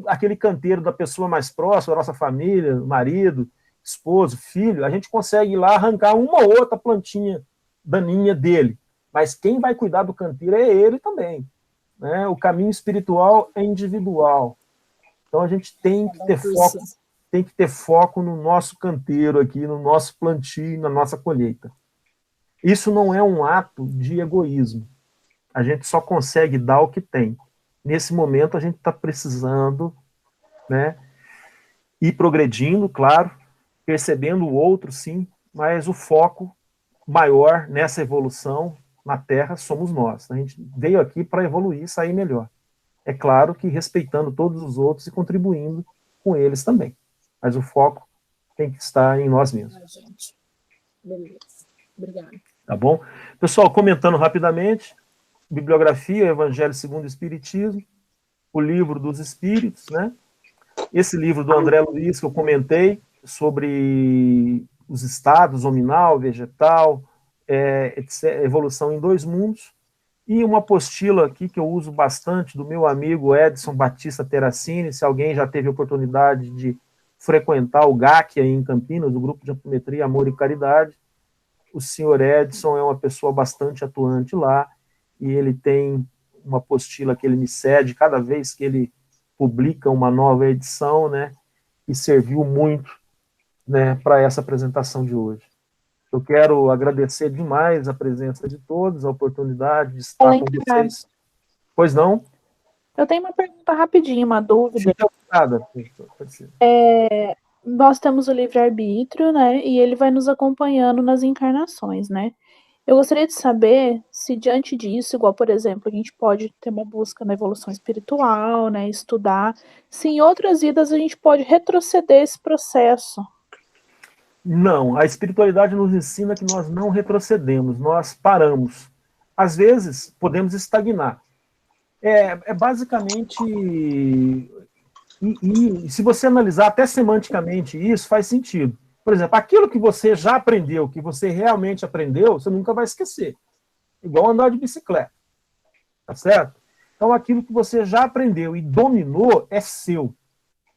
aquele canteiro da pessoa mais próxima, da nossa família, marido, esposo, filho, a gente consegue ir lá arrancar uma ou outra plantinha daninha dele. Mas quem vai cuidar do canteiro é ele também, né? O caminho espiritual é individual. Então a gente tem que ter foco no nosso canteiro aqui, no nosso plantio, na nossa colheita. Isso não é um ato de egoísmo. A gente só consegue dar o que tem. Nesse momento a gente está precisando, né, ir progredindo, claro, percebendo o outro, sim, mas o foco maior nessa evolução na Terra somos nós. A gente veio aqui para evoluir e sair melhor. É claro que respeitando todos os outros e contribuindo com eles também. Mas o foco tem que estar em nós mesmos. Gente. Beleza. Obrigada. Tá bom? Pessoal, comentando rapidamente, bibliografia, Evangelho segundo o Espiritismo, o Livro dos Espíritos, né? Esse livro do André Luiz que eu comentei sobre os estados, hominal, vegetal, evolução em dois mundos, e uma apostila aqui que eu uso bastante do meu amigo Edson Batista Terracini, se alguém já teve oportunidade de frequentar o GAC aí em Campinas, o Grupo de Apometria, Amor e Caridade, o senhor Edson é uma pessoa bastante atuante lá, e ele tem uma apostila que ele me cede cada vez que ele publica uma nova edição, né, e serviu muito, né, para essa apresentação de hoje. Eu quero agradecer demais a presença de todos, a oportunidade de estar com vocês. Pois não? Eu tenho uma pergunta rapidinha, uma dúvida. Nada. Nós temos o livre-arbítrio, né? E ele vai nos acompanhando nas encarnações, né? Eu gostaria de saber se diante disso, igual, por exemplo, a gente pode ter uma busca na evolução espiritual, né? Estudar, se em outras vidas a gente pode retroceder esse processo. Não, a espiritualidade nos ensina que nós não retrocedemos, nós paramos. Às vezes, podemos estagnar. Basicamente... E se você analisar até semanticamente isso, faz sentido. Por exemplo, aquilo que você já aprendeu, que você realmente aprendeu, você nunca vai esquecer. Igual andar de bicicleta. Tá certo? Então, aquilo que você já aprendeu e dominou é seu.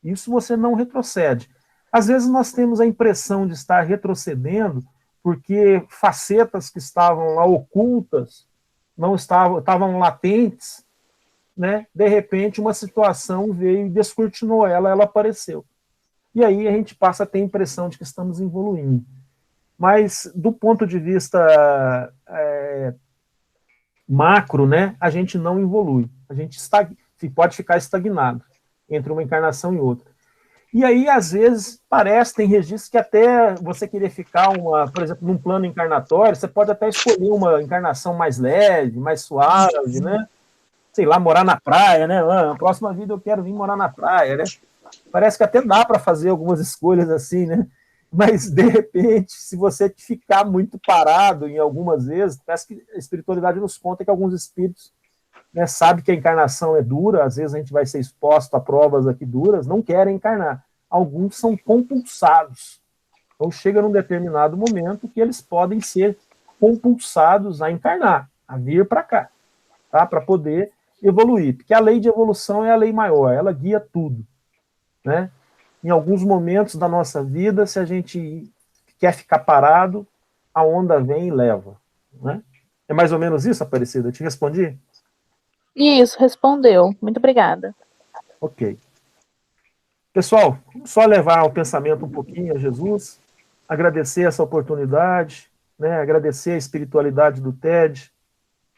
Isso você não retrocede. Às vezes nós temos a impressão de estar retrocedendo porque facetas que estavam lá ocultas, estavam latentes, né? De repente uma situação veio e descortinou ela apareceu. E aí a gente passa a ter a impressão de que estamos evoluindo. Mas do ponto de vista macro, né, a gente não evolui. A gente pode ficar estagnado entre uma encarnação e outra. E aí, às vezes, tem registros que até você querer ficar, por exemplo, num plano encarnatório, você pode até escolher uma encarnação mais leve, mais suave, né? Sei lá, morar na praia, né? Na próxima vida eu quero vir morar na praia, né? Parece que até dá para fazer algumas escolhas assim, né? Mas, de repente, se você ficar muito parado em algumas vezes, parece que a espiritualidade nos conta que alguns espíritos, né, sabem que a encarnação é dura, às vezes a gente vai ser exposto a provas aqui duras, não querem encarnar. Alguns são compulsados. Então, chega num determinado momento que eles podem ser compulsados a encarnar, a vir para cá, tá? Para poder evoluir. Porque a lei de evolução é a lei maior, ela guia tudo, né? Em alguns momentos da nossa vida, se a gente quer ficar parado, a onda vem e leva, né? É mais ou menos isso, Aparecida? Eu te respondi? Isso, respondeu. Muito obrigada. Ok. Pessoal, só levar o pensamento um pouquinho a Jesus, agradecer essa oportunidade, né? Agradecer a espiritualidade do TED,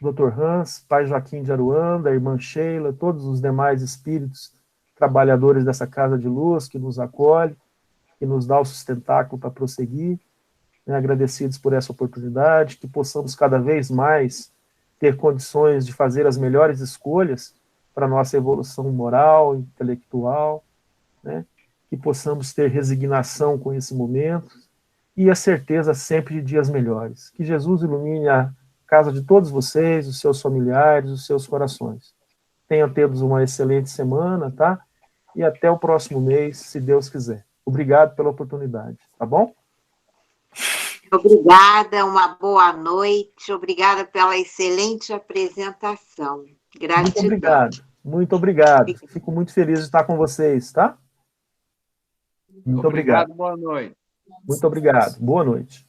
Dr. Hans, Pai Joaquim de Aruanda, a irmã Sheila, todos os demais espíritos trabalhadores dessa casa de luz que nos acolhe, que nos dá o sustentáculo para prosseguir, né? Agradecidos por essa oportunidade, que possamos cada vez mais ter condições de fazer as melhores escolhas para a nossa evolução moral, intelectual, né? Que possamos ter resignação com esse momento e a certeza sempre de dias melhores. Que Jesus ilumine a casa de todos vocês, os seus familiares, os seus corações. Tenham todos uma excelente semana, tá? E até o próximo mês, se Deus quiser. Obrigado pela oportunidade, tá bom? Obrigada, uma boa noite. Obrigada pela excelente apresentação. Gratidão. Muito obrigado. Muito obrigado. Fico muito feliz de estar com vocês, tá? Muito obrigado. Boa noite. Muito obrigado. Boa noite.